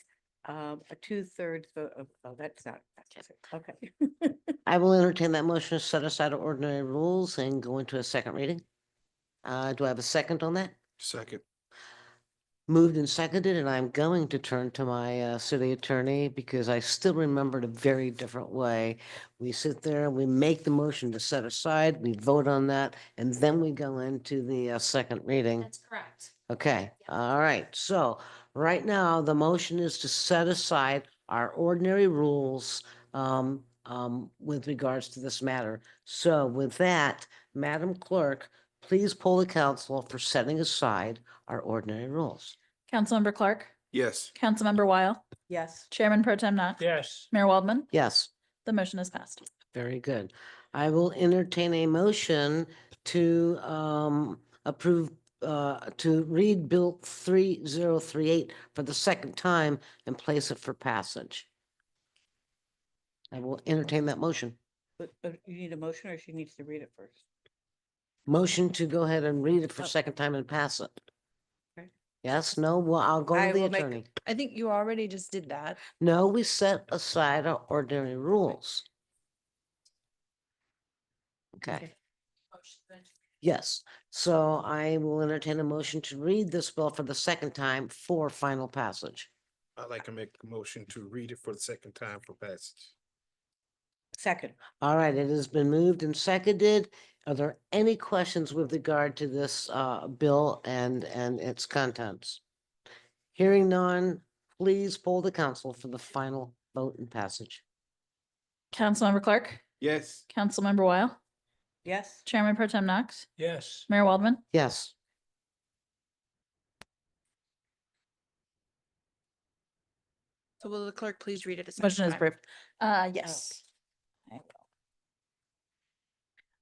A 2/3 vote of, oh, that's not, okay. I will entertain that motion to set aside our ordinary rules and go into a second reading. Do I have a second on that? Second. Moved and seconded, and I'm going to turn to my city attorney because I still remember it a very different way. We sit there, we make the motion to set aside, we vote on that, and then we go into the second reading. That's correct. Okay, all right. So right now, the motion is to set aside our ordinary rules with regards to this matter. So with that, Madam Clerk, please poll the council for setting aside our ordinary rules. Councilmember Clark, Yes. Councilmember Weil, Yes. Chairman Pro Tem Knox. Yes, Mayor Waldman, Yes, the motion is passed. very good. I will entertain a motion to approve, to read Bill 3038 for the second time and place it for passage. I will entertain that motion. But you need a motion or she needs to read it first? Motion to go ahead and read it for Oh. second time and pass it. Okay. Yes, no, well, I'll go I to the will make a- attorney. I think you already just did that. No, we set aside our ordinary rules. Okay, yes, so I will entertain a motion to read this bill for the second time for final passage. I'd like to make a motion to read it for the second time for passage. Second. All right, it has been moved and seconded. Are there any questions with regard to this bill and its contents? Hearing none, please poll the council for the final vote and passage. Councilmember Clark, Yes. Councilmember Weil, Yes, Chairman Pro Tem Knox, Yes. Mayor Waldman. Yes. So will the clerk please read it a second Motion is time? approved. Yes. I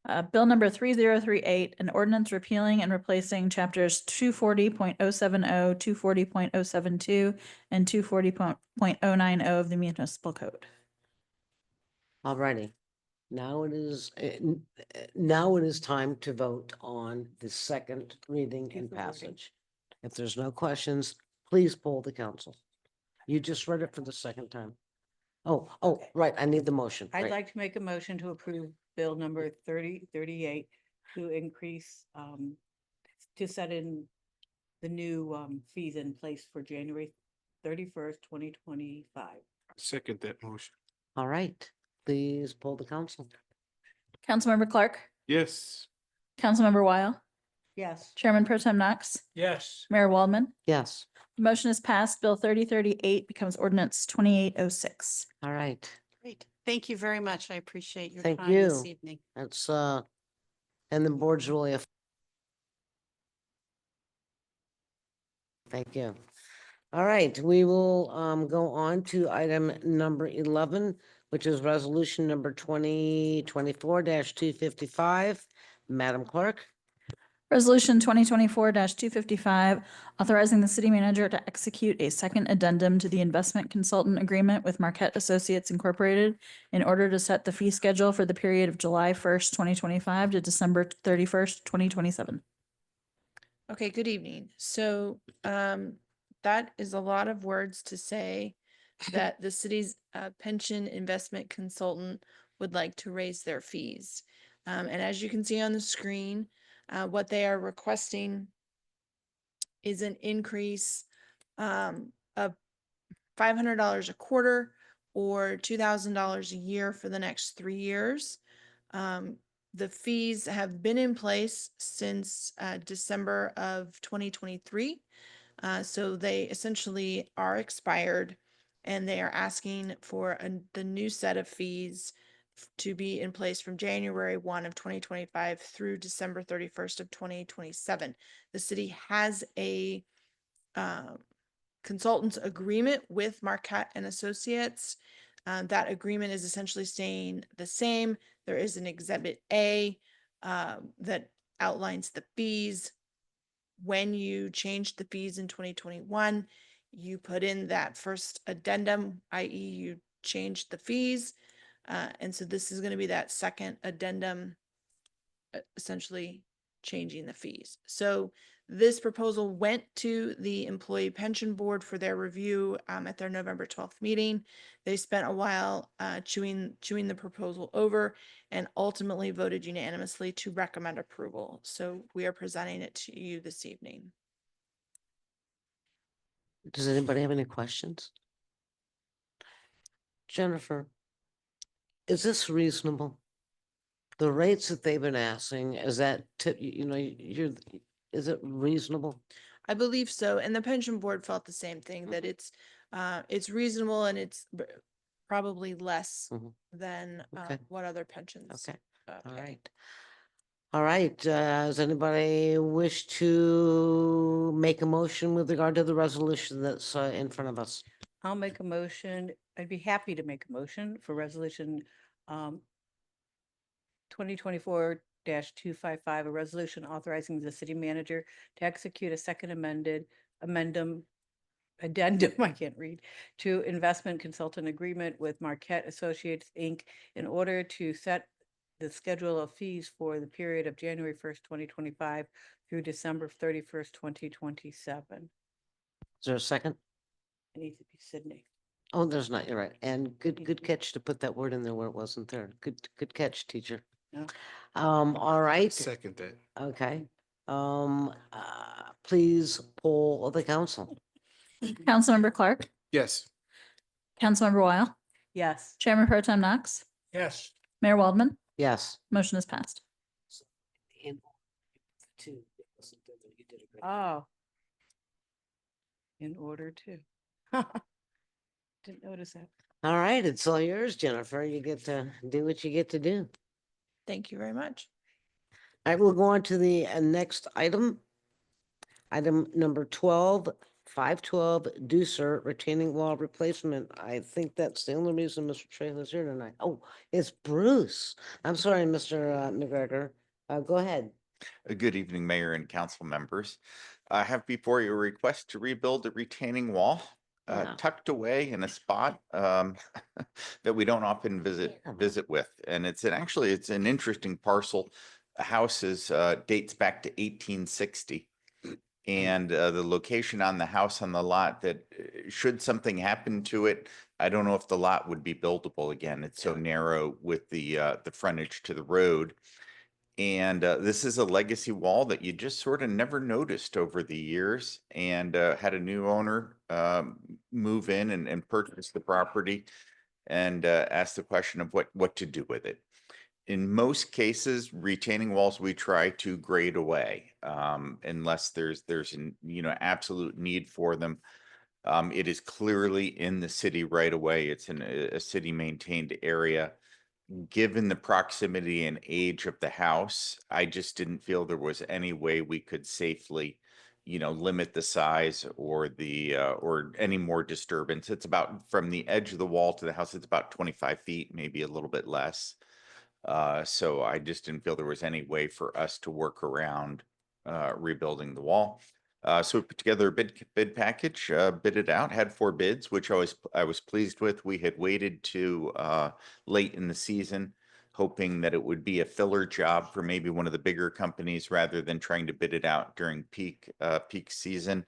will. Bill number 3038, an ordinance repealing and replacing chapters 240.070, 240.072, and 240.090 of the municipal code. Alrighty. Now it is, now it is time to vote on the second reading Keep and the wording. passage. If there's no questions, please poll the council. You just read it for the second time. Oh, Okay. right, I need the motion. I'd right. like to make a motion to approve bill number 3038 to increase, to set in the new, fees in place for January 31st, 2025. Second that motion. All right, please poll the council. Councilmember Clark, Yes. Councilmember Weil, Yes, Chairman Pro Tem Knox, Yes. Mayor Waldman. Yes, The motion is passed. Bill 3038 becomes ordinance 2806. all right. Great. Thank you very much. I appreciate your Thank time this you. evening. That's, and the board's really. Thank you. All right, we will go on to item number 11, which is resolution number 2024-255. Madam Clerk. Resolution 2024-255, authorizing the city manager to execute a second addendum to the investment consultant agreement with Marquette Associates Incorporated in order to set the fee schedule for the period of July 1st, 2025 to December 31st, 2027. Okay, good evening. So that is a lot of words to say that the city's pension investment consultant would like to raise their fees. And as you can see on the screen, what they are requesting is an increase of $500 a quarter or $2,000 a year for the next 3 years. The fees have been in place since December of 2023. So they essentially are expired and they are asking for the new set of fees to be in place from January 1 of 2025 through December 31st of 2027. The city has a consultant's agreement with Marquette and Associates. That agreement is essentially staying the same. There is an Exhibit A that outlines the fees. When you changed the fees in 2021, you put in that first addendum, i.e. you changed the fees. And so this is going to be that second addendum, essentially changing the fees. So this proposal went to the Employee Pension Board for their review at their November 12th meeting. They spent a while chewing the proposal over and ultimately voted unanimously to recommend approval. So we are presenting it to you this evening. Does anybody have any questions? Jennifer, is this reasonable? The rates that they've been asking, is that, is it reasonable? I believe so. And the pension board felt the same thing, that it's reasonable and it's probably less Mhm. than Okay. what other pensions. Okay, all pay. right. All right, does anybody wish to make a motion with regard to the resolution that's in front of us? I'll make a motion. I'd be happy to make a motion for resolution 2024-255, a resolution authorizing the city manager to execute a second addendum, I can't read, to investment consultant agreement with Marquette Associates, Inc. in order to set the schedule of fees for the period of January 1st, 2025 through December 31st, 2027. Is there a second? It needs to be Sydney. Oh, there's not, you're right. And good catch to put that word in there where it wasn't there. Good catch, teacher. No. All right, Second that. okay. Please poll the council. Councilmember Clark, Yes. Councilmember Weil, Yes. Chairman Pro Tem Knox, Yes. Mayor Waldman. Yes. Motion is passed. Oh. In order to. Didn't notice that. All right, it's all yours, Jennifer. You get to do what you get to do. Thank you very much. I will go on to the next item. Item number 12, 512 Deucer retaining wall replacement. I think that's the only reason Mr. Trailer's here tonight. Oh, it's Bruce. I'm sorry, Mr. McGregor. Go ahead. Good evening, Mayor and council members. I have before you a request to rebuild the retaining wall Yeah. tucked away in a spot that we don't often visit with. And actually it's an interesting parcel. The house dates back to 1860. And the location on the house on the lot that should something happen to it, I don't know if the lot would be buildable again. It's so narrow with the frontage to the road. And this is a legacy wall that you just sort of never noticed over the years, and had a new owner move in and purchase the property and ask the question of what to do with it. In most cases, retaining walls we try to grade away unless there's an absolute need for them. It is clearly in the city right away. It's in a city maintained area. Given the proximity and age of the house, I just didn't feel there was any way we could safely, limit the size or or any more disturbance. It's about from the edge of the wall to the house, it's about 25 feet, maybe a little bit less. So I just didn't feel there was any way for us to work around rebuilding the wall. So we put together a bid package, bid it out, had 4 bids, which I was pleased with. We had waited to late in the season, hoping that it would be a filler job for maybe one of the bigger companies rather than trying to bid it out during peak season.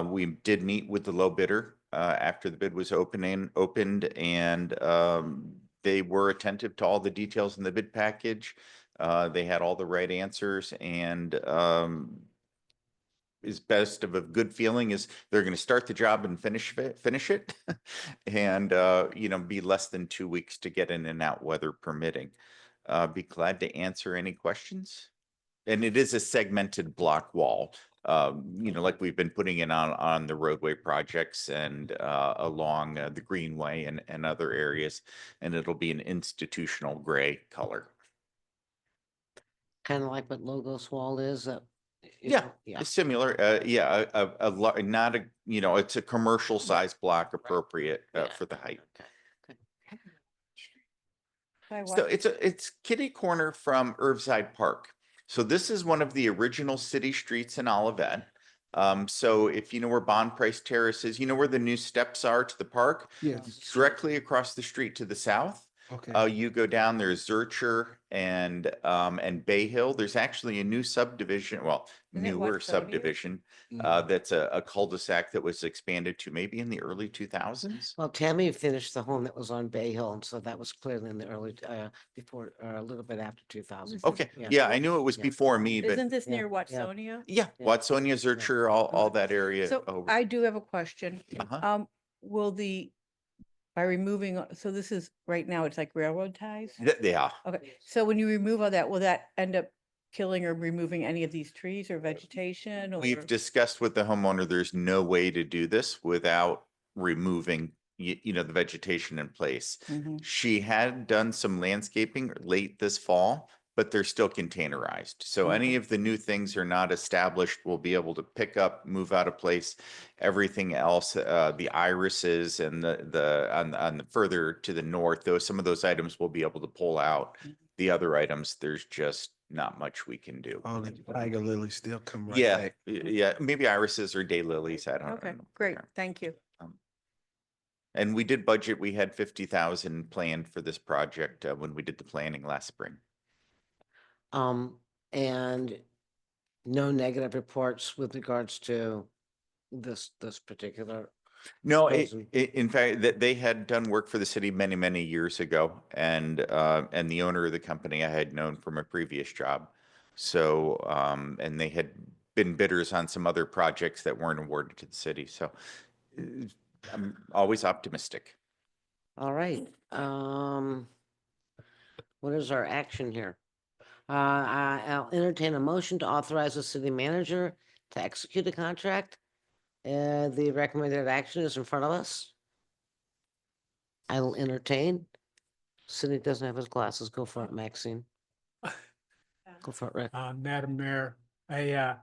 We did meet with the low bidder after the bid was opened, and they were attentive to all the details in the bid package. They had all the right answers, and is best of a good feeling is they're going to start the job and finish it and be less than 2 weeks to get in and out, weather permitting. Be glad to answer any questions. And it is a segmented block wall, like we've been putting it on the roadway projects and along the greenway and other areas, and it'll be an institutional gray color. Kind of like what Logos Wall is. Yeah, similar. Not a, it's a commercial size block appropriate for the height. So it's kitty corner from Irvside Park. So this is one of the original city streets in Olivet. So if you know where Bond Price Terrace is, you know where the new steps are to the park? Yes. Directly across the street to the south. Okay. You go down, there's Zurcher and Bay Hill. There's actually a new subdivision, well, Isn't it newer Watsonia? subdivision that's a cul-de-sac that was expanded to maybe in the early 2000s. Well, Tammy finished the home that was on Bay Hill, and so that was clearly in the early, before, or a little bit after 2000. Okay, yeah, I knew it was Yeah. before me, but Isn't this Yeah, near yeah. Watsonia? yeah, Yeah. Watsonia, Zurcher, all that area. So over. I do have a question. Uh-huh. Will by removing, so this is, right now, it's like railroad ties? Yeah. Okay, so when you remove all that, will that end up killing or removing any of these trees or vegetation or? We've discussed with the homeowner, there's no way to do this without removing, the vegetation in place. Mhm. She had done some landscaping late this fall, but they're still containerized. So any of the new things are not established. We'll be able to pick up, move out of place. Everything else, the irises and on the further to the north, some of those items we'll be able to pull out. The other items, there's just not much we can do. All the tiger lilies still come right Yeah, back. yeah, maybe irises or daylilies. I don't know. Okay, great, thank you. And we did budget, we had 50,000 planned for this project when we did the planning last spring. And no negative reports with regards to this particular. No, Frozen. in fact, that they had done work for the city many, many years ago, and the owner of the company I had known from a previous job. So, and they had been bidders on some other projects that weren't awarded to the city. So, I'm always optimistic. All right, what is our action here? I'll entertain a motion to authorize the city manager to execute a contract. The recommended action is in front of us. I'll entertain. Cindy doesn't have his glasses. Go for it, Maxine. Go for it, Rick. Madam Mayor, I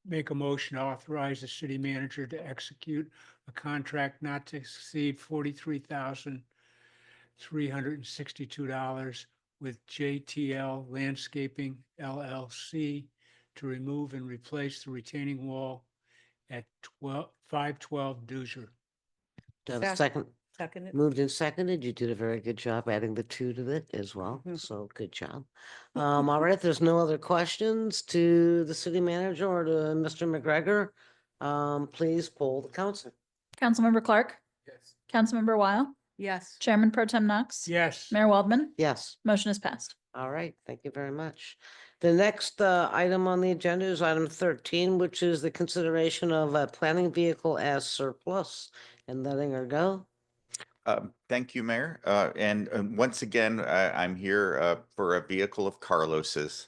make a motion to authorize the city manager to execute a contract not to exceed $43,362 with JTL Landscaping LLC to remove and replace the retaining wall at 512 Duzer. Do I have a second? Second it. Moved and seconded. You did a very good job adding the two to it as well. So good job. All right, there's no other questions to the city manager or to Mr. McGregor. Please poll the council. Councilmember Clark, Yes. Councilmember Weil, Yes. Chairman Pro Tem Knox. Yes. Mayor Waldman, Yes. motion is passed. All right, thank you very much. The next item on the agenda is item 13, which is the consideration of a planning vehicle as surplus and letting her go. Thank you, Mayor. And once again, I'm here for a vehicle of Carlos's.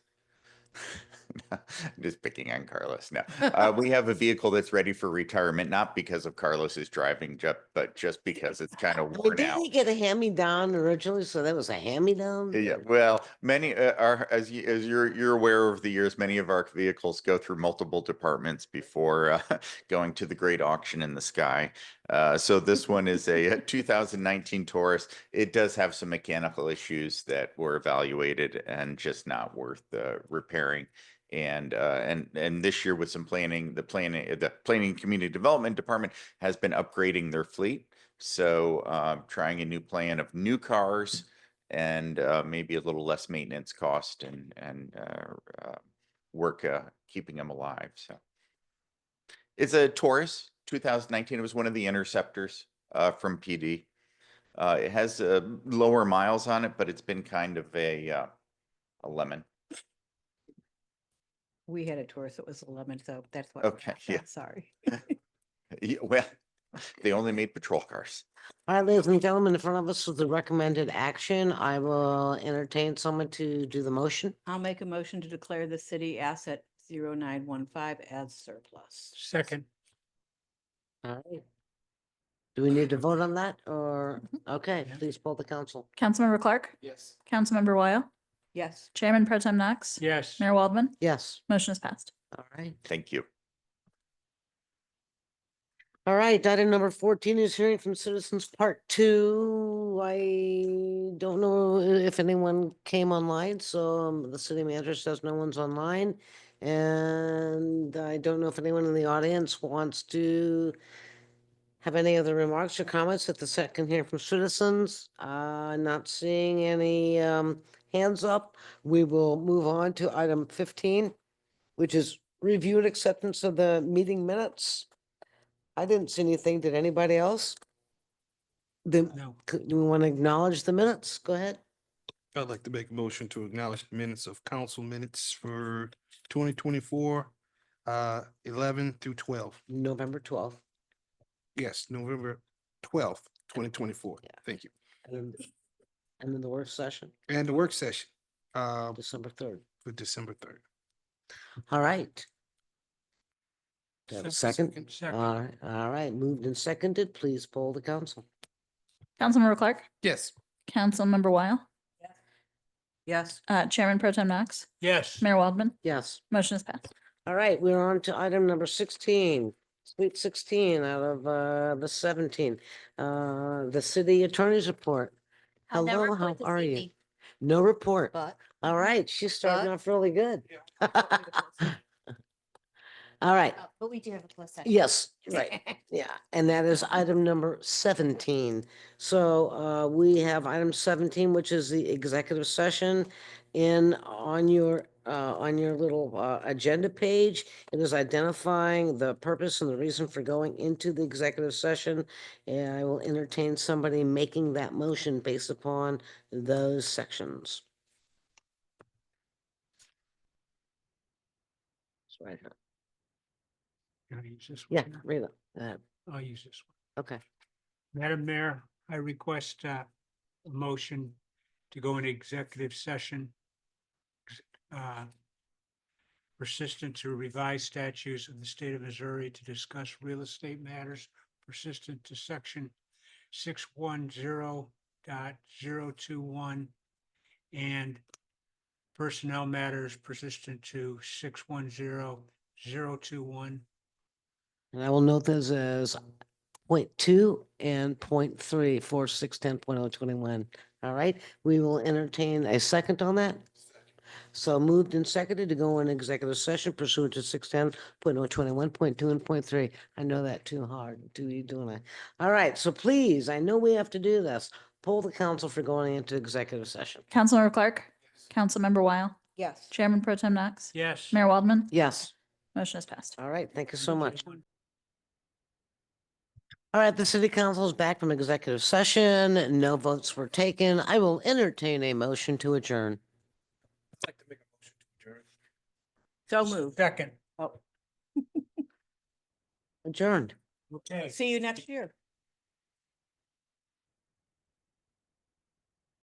Just picking on Carlos now. We have a vehicle that's ready for retirement, not because of Carlos's driving, but just because it's kind of I mean, worn didn't out. he get a hand-me-down originally? So that was a hand-me-down? Yeah, well, many are, as you're aware, over the years, many of our vehicles go through multiple departments before going to the great auction in the sky. So this one is a 2019 Taurus. It does have some mechanical issues that were evaluated and just not worth repairing. And this year with some planning, the planning community development department has been upgrading their fleet. So trying a new plan of new cars and maybe a little less maintenance cost and work keeping them alive. So it's a Taurus 2019. It was one of the Interceptors from PD. It has lower miles on it, but it's been kind of a lemon. We had a Taurus, it was a lemon, so that's why. Okay, yeah. Sorry. Yeah, well, they only made patrol cars. All right, ladies and gentlemen, in front of us is the recommended action. I will entertain someone to do the motion. I'll make a motion to declare the city asset 0915 as surplus. Second. All right. Do we need to vote on that or, okay, please poll the council. Councilmember Clark, Yes. Councilmember Weil, Yes. Chairman Pro Tem Knox. Yes. Mayor Waldman, Yes, motion is passed. all right. Thank you. All right, item number 14 is hearing from citizens part 2. I don't know if anyone came online, so the city manager says no one's online. And I don't know if anyone in the audience wants to have any other remarks or comments at the second hearing from citizens. Not seeing any hands up. We will move on to item 15, which is review and acceptance of the meeting minutes. I didn't see anything. Did anybody else? No. Do we want to acknowledge the minutes? Go ahead. I'd like to make a motion to acknowledge the minutes of council minutes for 2024, 11 through 12. November 12th. Yes, November 12th, 2024. Yeah. Thank you. And then the work session, And the work session December 3rd. for December 3rd. All right. Do I have a second? Second. All right, moved and seconded. Please poll the council. Councilmember Clark, Yes. Councilmember Weil, Yes. Chairman Pro Tem Knox, Yes. Mayor Waldman, Yes. motion is passed. All right, we're on to item number 16, Sweet 16 out of the 17. The city attorney's report. Hello, how are you? No report. But. All right, she's starting But- off really good. All right, But we do have a closed session. yes, right, yeah, and that is item number 17. So we have item 17, which is the executive session. On your little agenda page, it is identifying the purpose and the reason for going into the executive session. And I will entertain somebody making that motion based upon those sections. It's right here. Can I use this Yeah, one? read it. I'll use this one. Okay. Madam Mayor, I request a motion to go into executive session persistent to revised statutes of the state of Missouri to discuss real estate matters persistent to section 610.021 and personnel matters persistent to 610.021. And I will note those as .2 and .3 for 610.021. All right, we will entertain a second on that. So moved and seconded to go in executive session pursuant to 610.021.2 and .3. I know that too hard, too easy, don't I? All right, so please, I know we have to do this. Poll the council for going into executive session. Councilmember Clark, Councilmember Weil, Yes. Chairman Pro Tem Knox, Yes. Mayor Waldman. Yes. Motion is passed. All right, thank you so much. All right, the city council is back from executive session. No votes were taken. I will entertain a motion to adjourn. I'd like to make a motion to adjourn. So moved. Second. Oh, Adjourned. Okay. see you next year.